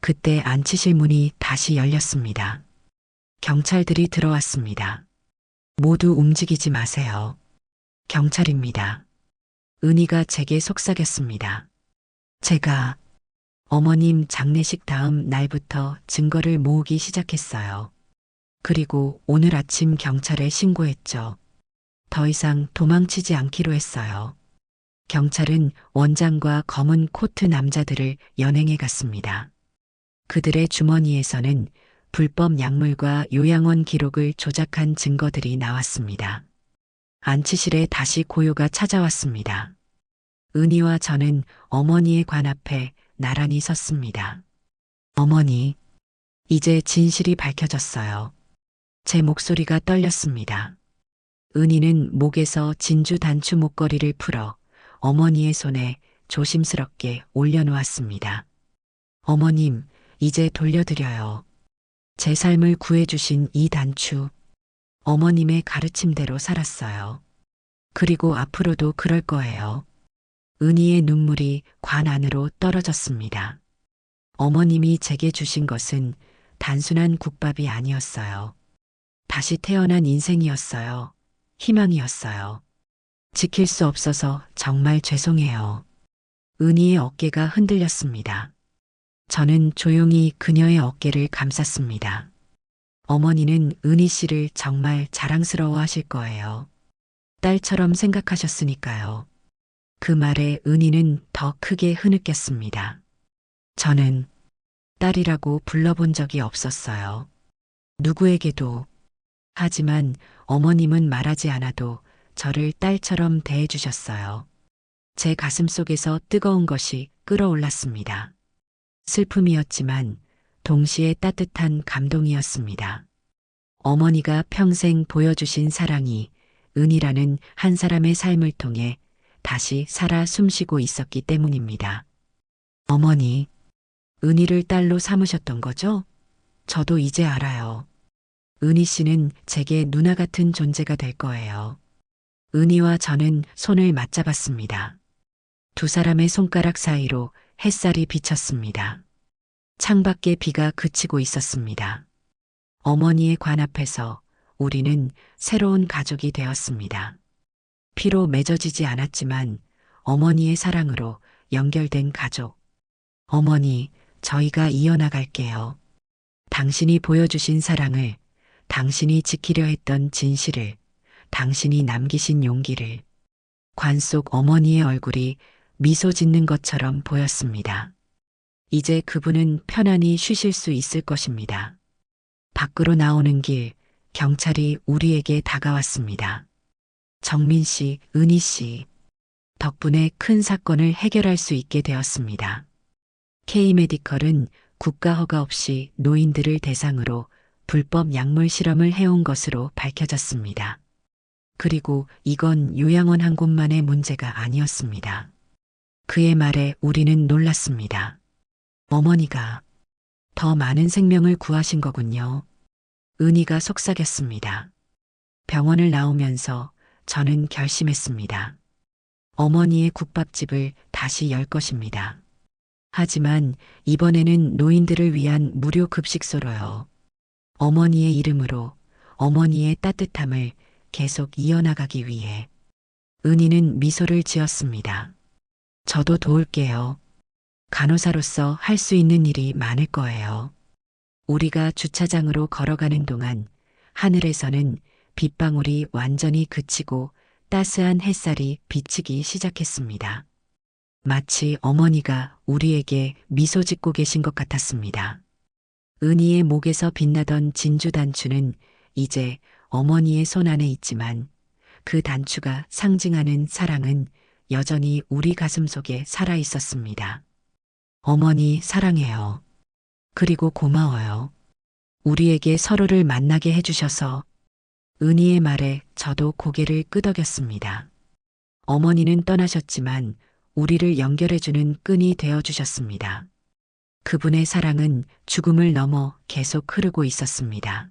그때 안치실 문이 다시 열렸습니다. 경찰들이 들어왔습니다. 모두 움직이지 마세요. 경찰입니다. 은희가 제게 속삭였습니다. 제가 어머님 장례식 다음 날부터 증거를 모으기 시작했어요. 그리고 오늘 아침 경찰에 신고했죠. 더 이상 도망치지 않기로 했어요. 경찰은 원장과 검은 코트 남자들을 연행해 갔습니다. 그들의 주머니에서는 불법 약물과 요양원 기록을 조작한 증거들이 나왔습니다. 안치실에 다시 고요가 찾아왔습니다. 은희와 저는 어머니의 관 앞에 나란히 섰습니다. 어머니, 이제 진실이 밝혀졌어요. 제 목소리가 떨렸습니다. 은희는 목에서 진주 단추 목걸이를 풀어 어머니의 손에 조심스럽게 올려놓았습니다. 어머님, 이제 돌려드려요. 제 삶을 구해주신 이 단추, 어머님의 가르침대로 살았어요. 그리고 앞으로도 그럴 거예요. 은희의 눈물이 관 안으로 떨어졌습니다. 어머님이 제게 주신 것은 단순한 국밥이 아니었어요. 다시 태어난 인생이었어요. 희망이었어요. 지킬 수 없어서 정말 죄송해요. 은희의 어깨가 흔들렸습니다. 저는 조용히 그녀의 어깨를 감쌌습니다. 어머니는 은희 씨를 정말 자랑스러워 하실 거예요. 딸처럼 생각하셨으니까요. 그 말에 은희는 더 크게 흐느꼈습니다. 저는 딸이라고 불러본 적이 없었어요. 누구에게도. 하지만 어머님은 말하지 않아도 저를 딸처럼 대해주셨어요. 제 가슴 속에서 뜨거운 것이 끓어올랐습니다. 슬픔이었지만 동시에 따뜻한 감동이었습니다. 어머니가 평생 보여주신 사랑이 은희라는 한 사람의 삶을 통해 다시 살아 숨쉬고 있었기 때문입니다. 어머니, 은희를 딸로 삼으셨던 거죠? 저도 이제 알아요. 은희 씨는 제게 누나 같은 존재가 될 거예요. 은희와 저는 손을 맞잡았습니다. 두 사람의 손가락 사이로 햇살이 비쳤습니다. 창밖에 비가 그치고 있었습니다. 어머니의 관 앞에서 우리는 새로운 가족이 되었습니다. 피로 맺어지지 않았지만 어머니의 사랑으로 연결된 가족. 어머니, 저희가 이어나갈게요. 당신이 보여주신 사랑을, 당신이 지키려 했던 진실을, 당신이 남기신 용기를. 관 속 어머니의 얼굴이 미소 짓는 것처럼 보였습니다. 이제 그분은 편안히 쉬실 수 있을 것입니다. 밖으로 나오는 길, 경찰이 우리에게 다가왔습니다. 정민 씨, 은희 씨. 덕분에 큰 사건을 해결할 수 있게 되었습니다. K메디컬은 국가 허가 없이 노인들을 대상으로 불법 약물 실험을 해온 것으로 밝혀졌습니다. 그리고 이건 요양원 한 곳만의 문제가 아니었습니다. 그의 말에 우리는 놀랐습니다. 어머니가 더 많은 생명을 구하신 거군요. 은희가 속삭였습니다. 병원을 나오면서 저는 결심했습니다. 어머니의 국밥집을 다시 열 것입니다. 하지만 이번에는 노인들을 위한 무료 급식소로요. 어머니의 이름으로, 어머니의 따뜻함을 계속 이어나가기 위해. 은희는 미소를 지었습니다. 저도 도울게요. 간호사로서 할 수 있는 일이 많을 거예요. 우리가 주차장으로 걸어가는 동안 하늘에서는 빗방울이 완전히 그치고 따스한 햇살이 비치기 시작했습니다. 마치 어머니가 우리에게 미소 짓고 계신 것 같았습니다. 은희의 목에서 빛나던 진주 단추는 이제 어머니의 손 안에 있지만 그 단추가 상징하는 사랑은 여전히 우리 가슴 속에 살아 있었습니다. 어머니 사랑해요. 그리고 고마워요. 우리에게 서로를 만나게 해주셔서. 은희의 말에 저도 고개를 끄덕였습니다. 어머니는 떠나셨지만 우리를 연결해주는 끈이 되어주셨습니다. 그분의 사랑은 죽음을 넘어 계속 흐르고 있었습니다.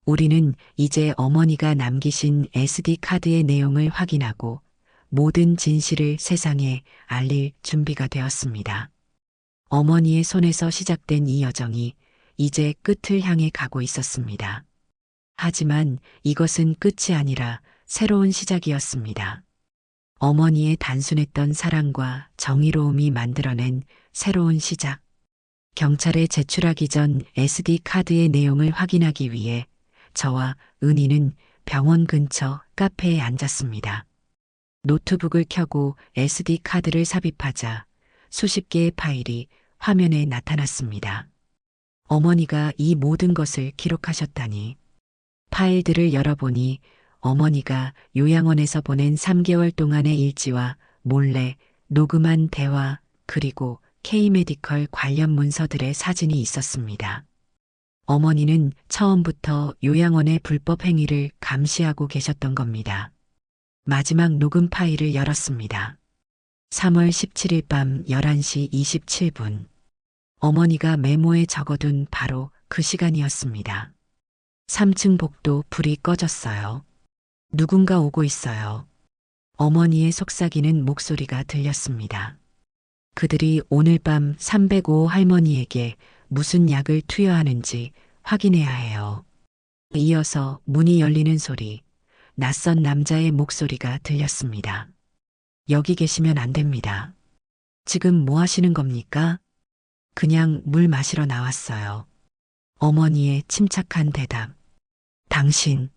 우리는 이제 어머니가 남기신 SD카드의 내용을 확인하고 모든 진실을 세상에 알릴 준비가 되었습니다. 어머니의 손에서 시작된 이 여정이 이제 끝을 향해 가고 있었습니다. 하지만 이것은 끝이 아니라 새로운 시작이었습니다. 어머니의 단순했던 사랑과 정의로움이 만들어낸 새로운 시작. 경찰에 제출하기 전 SD카드의 내용을 확인하기 위해 저와 은희는 병원 근처 카페에 앉았습니다. 노트북을 켜고 SD 카드를 삽입하자 수십 개의 파일이 화면에 나타났습니다. 어머니가 이 모든 것을 기록하셨다니. 파일들을 열어보니 어머니가 요양원에서 보낸 3개월 동안의 일지와 몰래 녹음한 대화 그리고 K메디컬 관련 문서들의 사진이 있었습니다. 어머니는 처음부터 요양원의 불법 행위를 감시하고 계셨던 겁니다. 마지막 녹음 파일을 열었습니다. 3월 17일 밤 11시 27분. 어머니가 메모에 적어둔 바로 그 시간이었습니다. 3층 복도 불이 꺼졌어요. 누군가 오고 있어요. 어머니의 속삭이는 목소리가 들렸습니다. 그들이 오늘 밤 305 할머니에게 무슨 약을 투여하는지 확인해야 해요. 이어서 문이 열리는 소리, 낯선 남자의 목소리가 들렸습니다. 여기 계시면 안 됩니다. 지금 뭐 하시는 겁니까? 그냥 물 마시러 나왔어요. 어머니의 침착한 대답. 당신,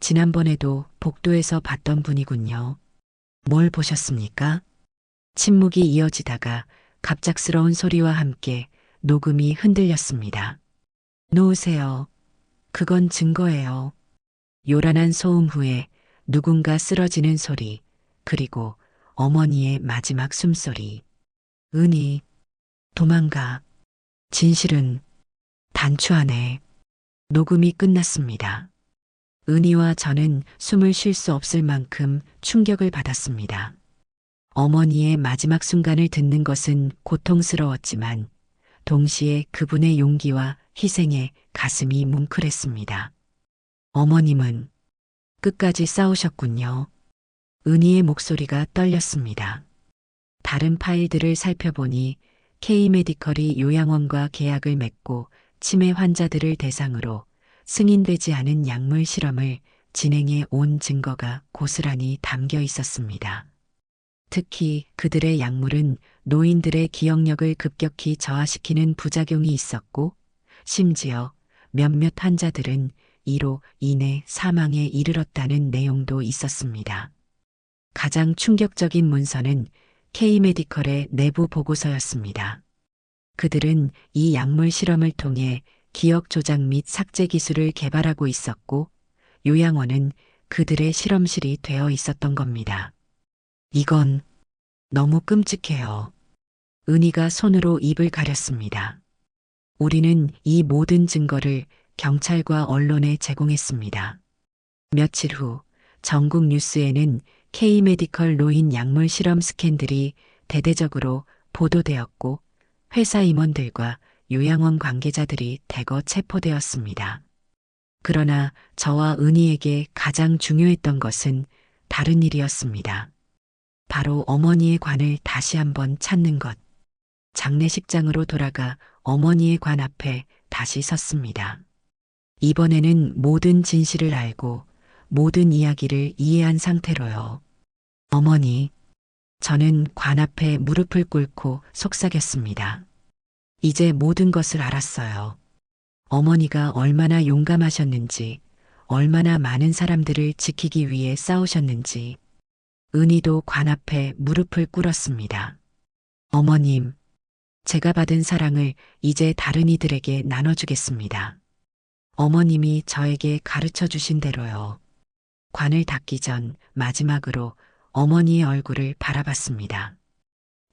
지난번에도 복도에서 봤던 분이군요. 뭘 보셨습니까? 침묵이 이어지다가 갑작스러운 소리와 함께 녹음이 흔들렸습니다. 놓으세요. 그건 증거예요. 요란한 소음 후에 누군가 쓰러지는 소리, 그리고 어머니의 마지막 숨소리. 은희, 도망가. 진실은 단추 안에. 녹음이 끝났습니다. 은희와 저는 숨을 쉴 수 없을 만큼 충격을 받았습니다. 어머니의 마지막 순간을 듣는 것은 고통스러웠지만 동시에 그분의 용기와 희생에 가슴이 뭉클했습니다. 어머님은 끝까지 싸우셨군요. 은희의 목소리가 떨렸습니다. 다른 파일들을 살펴보니 K메디컬이 요양원과 계약을 맺고 치매 환자들을 대상으로 승인되지 않은 약물 실험을 진행해 온 증거가 고스란히 담겨 있었습니다. 특히 그들의 약물은 노인들의 기억력을 급격히 저하시키는 부작용이 있었고, 심지어 몇몇 환자들은 이로 인해 사망에 이르렀다는 내용도 있었습니다. 가장 충격적인 문서는 K메디컬의 내부 보고서였습니다. 그들은 이 약물 실험을 통해 기억 조작 및 삭제 기술을 개발하고 있었고, 요양원은 그들의 실험실이 되어 있었던 겁니다. 이건 너무 끔찍해요. 은희가 손으로 입을 가렸습니다. 우리는 이 모든 증거를 경찰과 언론에 제공했습니다. 며칠 후 전국 뉴스에는 K메디컬 노인 약물 실험 스캔들이 대대적으로 보도되었고 회사 임원들과 요양원 관계자들이 대거 체포되었습니다. 그러나 저와 은희에게 가장 중요했던 것은 다른 일이었습니다. 바로 어머니의 관을 다시 한번 찾는 것. 장례식장으로 돌아가 어머니의 관 앞에 다시 섰습니다. 이번에는 모든 진실을 알고 모든 이야기를 이해한 상태로요. 어머니, 저는 관 앞에 무릎을 꿇고 속삭였습니다. 이제 모든 것을 알았어요. 어머니가 얼마나 용감하셨는지, 얼마나 많은 사람들을 지키기 위해 싸우셨는지. 은희도 관 앞에 무릎을 꿇었습니다. 어머님, 제가 받은 사랑을 이제 다른 이들에게 나눠주겠습니다. 어머님이 저에게 가르쳐 주신 대로요. 관을 닫기 전 마지막으로 어머니의 얼굴을 바라봤습니다.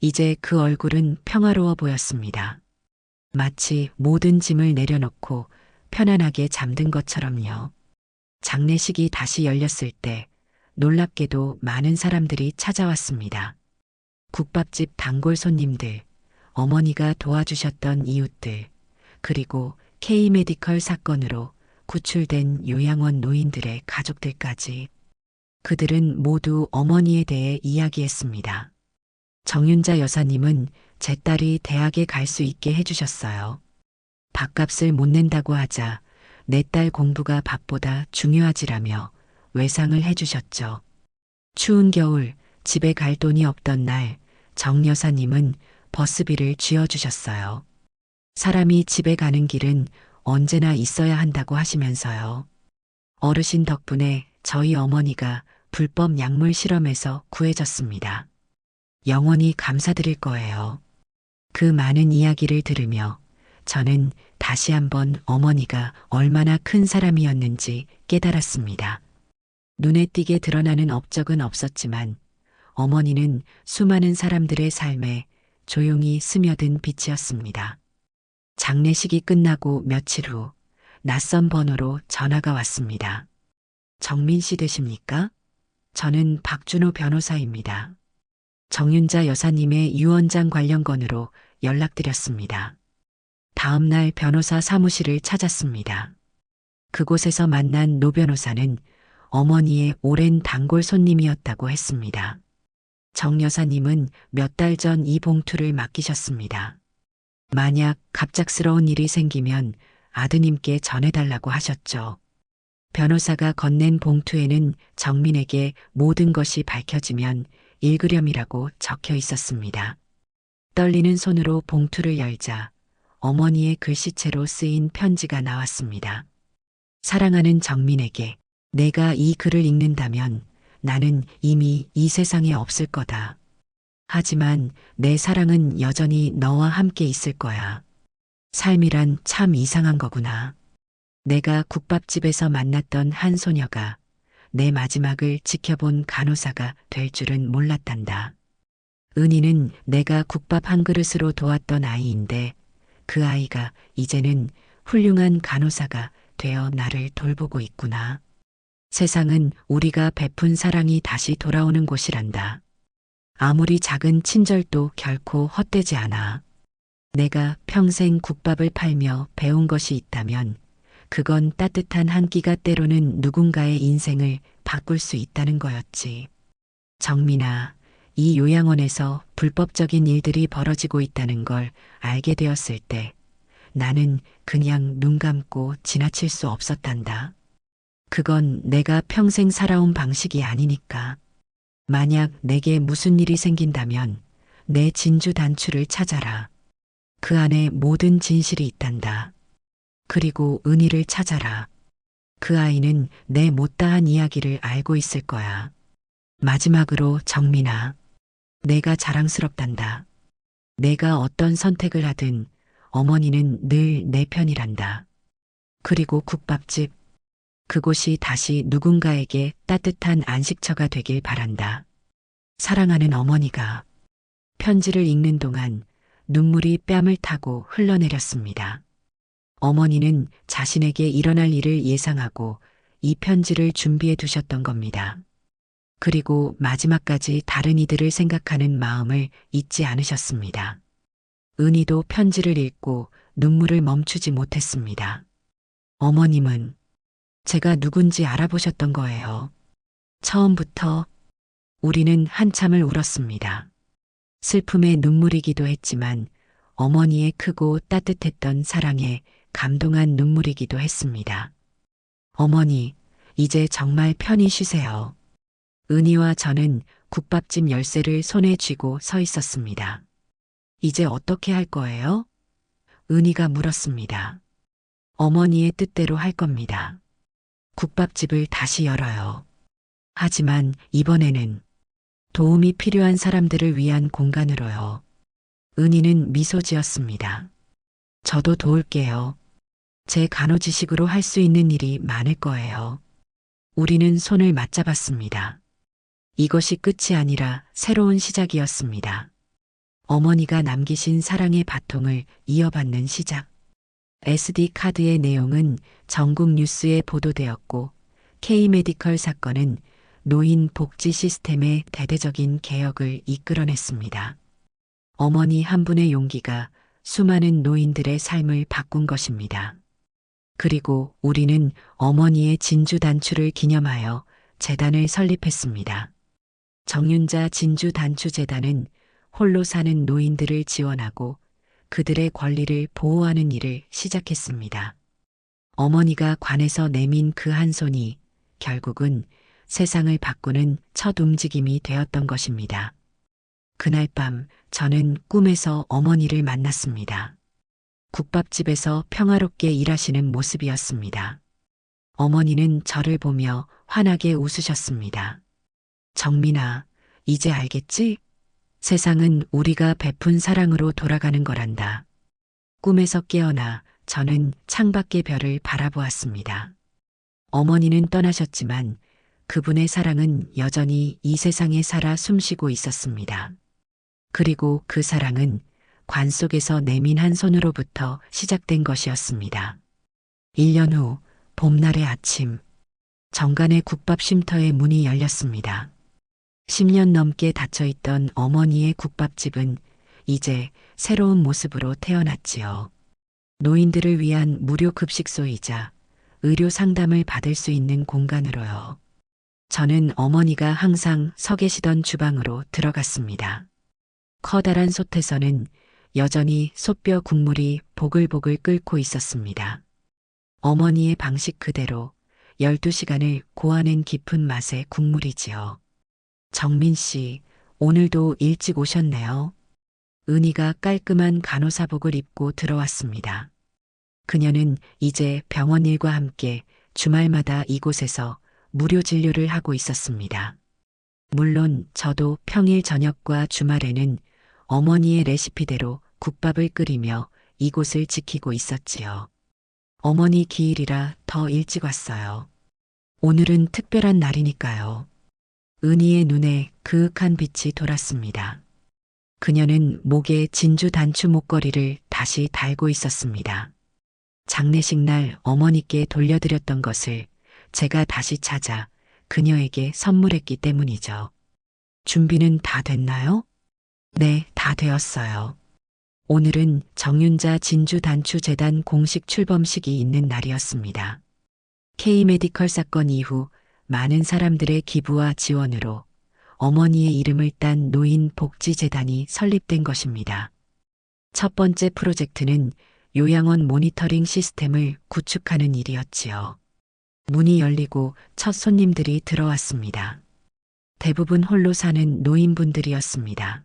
이제 그 얼굴은 평화로워 보였습니다. 마치 모든 짐을 내려놓고 편안하게 잠든 것처럼요. 장례식이 다시 열렸을 때 놀랍게도 많은 사람들이 찾아왔습니다. 국밥집 단골 손님들, 어머니가 도와주셨던 이웃들, 그리고 K메디컬 사건으로 구출된 요양원 노인들의 가족들까지. 그들은 모두 어머니에 대해 이야기했습니다. 정윤자 여사님은 제 딸이 대학에 갈 수 있게 해주셨어요. 밥값을 못 낸다고 하자 내 딸 공부가 밥보다 중요하지라며 외상을 해주셨죠. 추운 겨울 집에 갈 돈이 없던 날 정 여사님은 버스비를 쥐어주셨어요. 사람이 집에 가는 길은 언제나 있어야 한다고 하시면서요. 어르신 덕분에 저희 어머니가 불법 약물 실험에서 구해졌습니다. 영원히 감사드릴 거예요. 그 많은 이야기를 들으며 저는 다시 한번 어머니가 얼마나 큰 사람이었는지 깨달았습니다. 눈에 띄게 드러나는 업적은 없었지만 어머니는 수많은 사람들의 삶에 조용히 스며든 빛이었습니다. 장례식이 끝나고 며칠 후 낯선 번호로 전화가 왔습니다. 정민 씨 되십니까? 저는 박준호 변호사입니다. 정윤자 여사님의 유언장 관련 건으로 연락드렸습니다. 다음 날 변호사 사무실을 찾았습니다. 그곳에서 만난 노 변호사는 어머니의 오랜 단골 손님이었다고 했습니다. 정 여사님은 몇 달 전 이 봉투를 맡기셨습니다. 만약 갑작스러운 일이 생기면 아드님께 전해달라고 하셨죠. 변호사가 건넨 봉투에는 정민에게 모든 것이 밝혀지면 읽으렴이라고 적혀 있었습니다. 떨리는 손으로 봉투를 열자 어머니의 글씨체로 쓰인 편지가 나왔습니다. 사랑하는 정민에게 내가 이 글을 읽는다면 나는 이미 이 세상에 없을 거다. 하지만 내 사랑은 여전히 너와 함께 있을 거야. 삶이란 참 이상한 거구나. 내가 국밥집에서 만났던 한 소녀가 내 마지막을 지켜본 간호사가 될 줄은 몰랐단다. 은희는 내가 국밥 한 그릇으로 도왔던 아이인데 그 아이가 이제는 훌륭한 간호사가 되어 나를 돌보고 있구나. 세상은 우리가 베푼 사랑이 다시 돌아오는 곳이란다. 아무리 작은 친절도 결코 헛되지 않아. 내가 평생 국밥을 팔며 배운 것이 있다면 그건 따뜻한 한 끼가 때로는 누군가의 인생을 바꿀 수 있다는 거였지. 정민아, 이 요양원에서 불법적인 일들이 벌어지고 있다는 걸 알게 되었을 때 나는 그냥 눈 감고 지나칠 수 없었단다. 그건 내가 평생 살아온 방식이 아니니까. 만약 내게 무슨 일이 생긴다면 내 진주 단추를 찾아라. 그 안에 모든 진실이 있단다. 그리고 은희를 찾아라. 그 아이는 내 못다한 이야기를 알고 있을 거야. 마지막으로 정민아, 내가 자랑스럽단다. 내가 어떤 선택을 하든 어머니는 늘 내 편이란다. 그리고 국밥집, 그곳이 다시 누군가에게 따뜻한 안식처가 되길 바란다. 사랑하는 어머니가. 편지를 읽는 동안 눈물이 뺨을 타고 흘러내렸습니다. 어머니는 자신에게 일어날 일을 예상하고 이 편지를 준비해 두셨던 겁니다. 그리고 마지막까지 다른 이들을 생각하는 마음을 잊지 않으셨습니다. 은희도 편지를 읽고 눈물을 멈추지 못했습니다. 어머님은 제가 누군지 알아보셨던 거예요. 처음부터. 우리는 한참을 울었습니다. 슬픔의 눈물이기도 했지만 어머니의 크고 따뜻했던 사랑에 감동한 눈물이기도 했습니다. 어머니, 이제 정말 편히 쉬세요. 은희와 저는 국밥집 열쇠를 손에 쥐고 서 있었습니다. 이제 어떻게 할 거예요? 은희가 물었습니다. 어머니의 뜻대로 할 겁니다. 국밥집을 다시 열어요. 하지만 이번에는 도움이 필요한 사람들을 위한 공간으로요. 은희는 미소 지었습니다. 저도 도울게요. 제 간호지식으로 할 수 있는 일이 많을 거예요. 우리는 손을 맞잡았습니다. 이것이 끝이 아니라 새로운 시작이었습니다. 어머니가 남기신 사랑의 바통을 이어받는 시작. SD카드의 내용은 전국 뉴스에 보도되었고 K메디컬 사건은 노인 복지 시스템의 대대적인 개혁을 이끌어냈습니다. 어머니 한 분의 용기가 수많은 노인들의 삶을 바꾼 것입니다. 그리고 우리는 어머니의 진주 단추를 기념하여 재단을 설립했습니다. 정윤자 진주 단추 재단은 홀로 사는 노인들을 지원하고 그들의 권리를 보호하는 일을 시작했습니다. 어머니가 관에서 내민 그 한 손이 결국은 세상을 바꾸는 첫 움직임이 되었던 것입니다. 그날 밤 저는 꿈에서 어머니를 만났습니다. 국밥집에서 평화롭게 일하시는 모습이었습니다. 어머니는 저를 보며 환하게 웃으셨습니다. 정민아, 이제 알겠지? 세상은 우리가 베푼 사랑으로 돌아가는 거란다. 꿈에서 깨어나 저는 창밖의 별을 바라보았습니다. 어머니는 떠나셨지만 그분의 사랑은 여전히 이 세상에 살아 숨쉬고 있었습니다. 그리고 그 사랑은 관 속에서 내민 한 손으로부터 시작된 것이었습니다. 1년 후 봄날의 아침, 정간의 국밥 쉼터의 문이 열렸습니다. 10년 넘게 닫혀있던 어머니의 국밥집은 이제 새로운 모습으로 태어났지요. 노인들을 위한 무료 급식소이자 의료 상담을 받을 수 있는 공간으로요. 저는 어머니가 항상 서 계시던 주방으로 들어갔습니다. 커다란 솥에서는 여전히 솥뼈 국물이 보글보글 끓고 있었습니다. 어머니의 방식 그대로 12시간을 고아낸 깊은 맛의 국물이지요. 정민 씨, 오늘도 일찍 오셨네요. 은희가 깔끔한 간호사복을 입고 들어왔습니다. 그녀는 이제 병원 일과 함께 주말마다 이곳에서 무료 진료를 하고 있었습니다. 물론 저도 평일 저녁과 주말에는 어머니의 레시피대로 국밥을 끓이며 이곳을 지키고 있었지요. 어머니 기일이라 더 일찍 왔어요. 오늘은 특별한 날이니까요. 은희의 눈에 그윽한 빛이 돌았습니다. 그녀는 목에 진주 단추 목걸이를 다시 달고 있었습니다. 장례식 날 어머니께 돌려드렸던 것을 제가 다시 찾아 그녀에게 선물했기 때문이죠. 준비는 다 됐나요? 네, 다 되었어요. 오늘은 정윤자 진주단추재단 공식 출범식이 있는 날이었습니다. K메디컬 사건 이후 많은 사람들의 기부와 지원으로 어머니의 이름을 딴 노인복지재단이 설립된 것입니다. 첫 번째 프로젝트는 요양원 모니터링 시스템을 구축하는 일이었지요. 문이 열리고 첫 손님들이 들어왔습니다. 대부분 홀로 사는 노인분들이었습니다.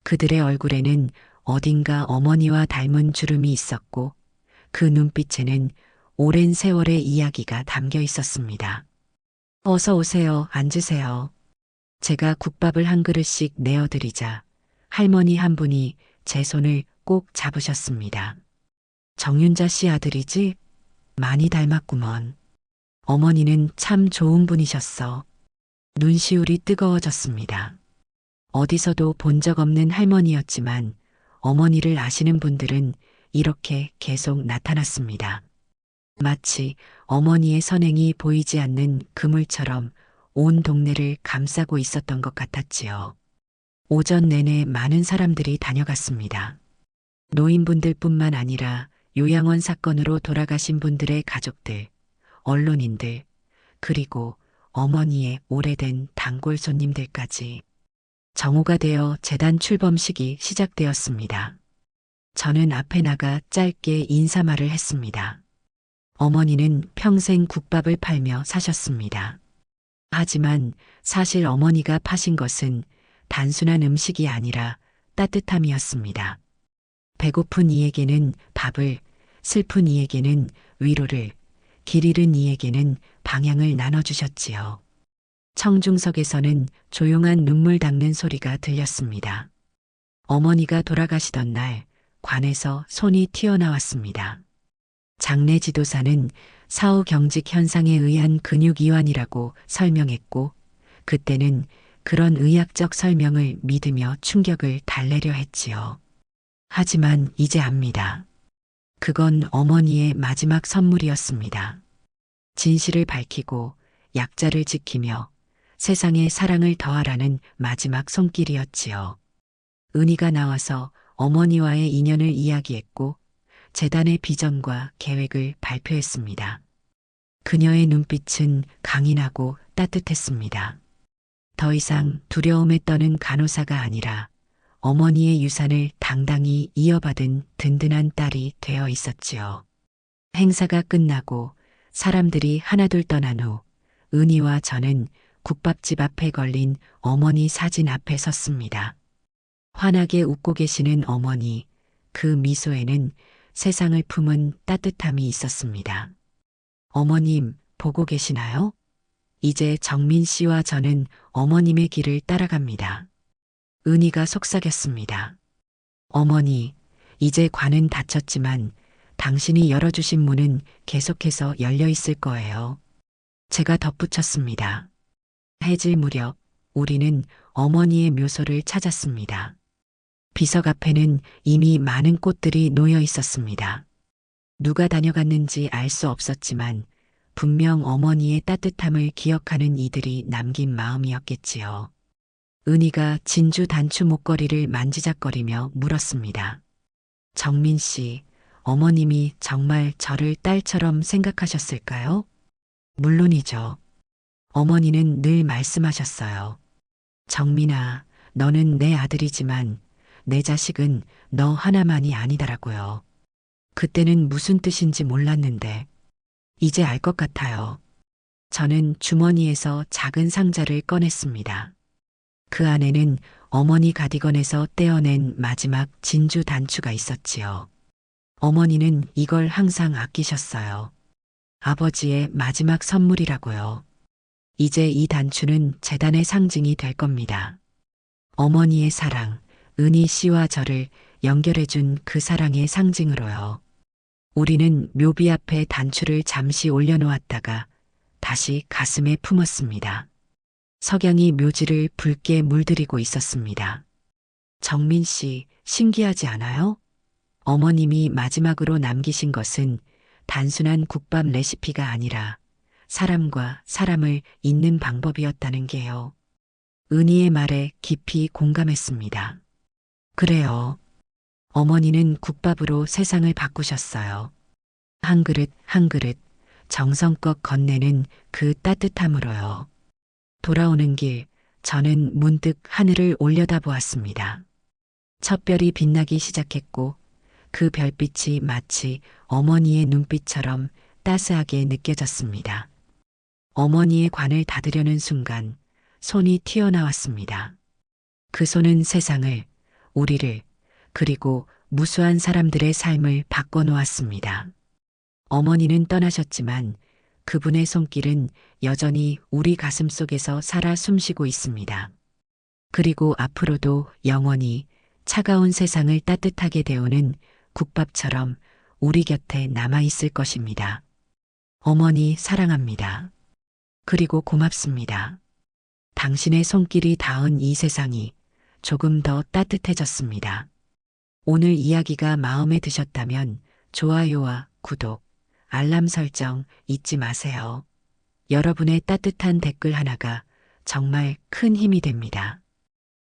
그들의 얼굴에는 어딘가 어머니와 닮은 주름이 있었고 그 눈빛에는 오랜 세월의 이야기가 담겨 있었습니다. 어서 오세요. 앉으세요. 제가 국밥을 한 그릇씩 내어드리자 할머니 한 분이 제 손을 꼭 잡으셨습니다. 정윤자 씨 아들이지? 많이 닮았구먼. 어머니는 참 좋은 분이셨어. 눈시울이 뜨거워졌습니다. 어디서도 본 적 없는 할머니였지만 어머니를 아시는 분들은 이렇게 계속 나타났습니다. 마치 어머니의 선행이 보이지 않는 그물처럼 온 동네를 감싸고 있었던 것 같았지요. 오전 내내 많은 사람들이 다녀갔습니다. 노인분들뿐만 아니라 요양원 사건으로 돌아가신 분들의 가족들, 언론인들, 그리고 어머니의 오래된 단골 손님들까지 정오가 되어 재단 출범식이 시작되었습니다. 저는 앞에 나가 짧게 인사말을 했습니다. 어머니는 평생 국밥을 팔며 사셨습니다. 하지만 사실 어머니가 파신 것은 단순한 음식이 아니라 따뜻함이었습니다. 배고픈 이에게는 밥을, 슬픈 이에게는 위로를, 길 잃은 이에게는 방향을 나눠주셨지요. 청중석에서는 조용한 눈물 닦는 소리가 들렸습니다. 어머니가 돌아가시던 날 관에서 손이 튀어나왔습니다. 장례 지도사는 사후 경직 현상에 의한 근육이완이라고 설명했고 그때는 그런 의학적 설명을 믿으며 충격을 달래려 했지요. 하지만 이제 압니다. 그건 어머니의 마지막 선물이었습니다. 진실을 밝히고 약자를 지키며 세상에 사랑을 더하라는 마지막 손길이었지요. 은희가 나와서 어머니와의 인연을 이야기했고 재단의 비전과 계획을 발표했습니다. 그녀의 눈빛은 강인하고 따뜻했습니다. 더 이상 두려움에 떠는 간호사가 아니라 어머니의 유산을 당당히 이어받은 든든한 딸이 되어 있었지요. 행사가 끝나고 사람들이 하나둘 떠난 후 은희와 저는 국밥집 앞에 걸린 어머니 사진 앞에 섰습니다. 환하게 웃고 계시는 어머니, 그 미소에는 세상을 품은 따뜻함이 있었습니다. 어머님, 보고 계시나요? 이제 정민 씨와 저는 어머님의 길을 따라갑니다. 은희가 속삭였습니다. 어머니, 이제 관은 닫혔지만 당신이 열어주신 문은 계속해서 열려 있을 거예요. 제가 덧붙였습니다. 해질 무렵 우리는 어머니의 묘소를 찾았습니다. 비석 앞에는 이미 많은 꽃들이 놓여 있었습니다. 누가 다녀갔는지 알 수 없었지만 분명 어머니의 따뜻함을 기억하는 이들이 남긴 마음이었겠지요. 은희가 진주 단추 목걸이를 만지작거리며 물었습니다. 정민 씨, 어머님이 정말 저를 딸처럼 생각하셨을까요? 물론이죠. 어머니는 늘 말씀하셨어요. 정민아, 너는 내 아들이지만 내 자식은 너 하나만이 아니다라고요. 그때는 무슨 뜻인지 몰랐는데 이제 알 것 같아요. 저는 주머니에서 작은 상자를 꺼냈습니다. 그 안에는 어머니 가디건에서 떼어낸 마지막 진주 단추가 있었지요. 어머니는 이걸 항상 아끼셨어요. 아버지의 마지막 선물이라고요. 이제 이 단추는 재단의 상징이 될 겁니다. 어머니의 사랑, 은희 씨와 저를 연결해준 그 사랑의 상징으로요. 우리는 묘비 앞에 단추를 잠시 올려놓았다가 다시 가슴에 품었습니다. 석양이 묘지를 붉게 물들이고 있었습니다. 정민 씨, 신기하지 않아요? 어머님이 마지막으로 남기신 것은 단순한 국밥 레시피가 아니라 사람과 사람을 잇는 방법이었다는 게요. 은희의 말에 깊이 공감했습니다. 그래요. 어머니는 국밥으로 세상을 바꾸셨어요. 한 그릇 한 그릇 정성껏 건네는 그 따뜻함으로요. 돌아오는 길, 저는 문득 하늘을 올려다보았습니다. 첫 별이 빛나기 시작했고 그 별빛이 마치 어머니의 눈빛처럼 따스하게 느껴졌습니다. 어머니의 관을 닫으려는 순간 손이 튀어나왔습니다. 그 손은 세상을, 우리를, 그리고 무수한 사람들의 삶을 바꿔놓았습니다. 어머니는 떠나셨지만 그분의 손길은 여전히 우리 가슴 속에서 살아 숨쉬고 있습니다. 그리고 앞으로도 영원히 차가운 세상을 따뜻하게 데우는 국밥처럼 우리 곁에 남아있을 것입니다. 어머니 사랑합니다. 그리고 고맙습니다. 당신의 손길이 닿은 이 세상이 조금 더 따뜻해졌습니다. 오늘 이야기가 마음에 드셨다면 좋아요와 구독, 알람 설정 잊지 마세요. 여러분의 따뜻한 댓글 하나가 정말 큰 힘이 됩니다.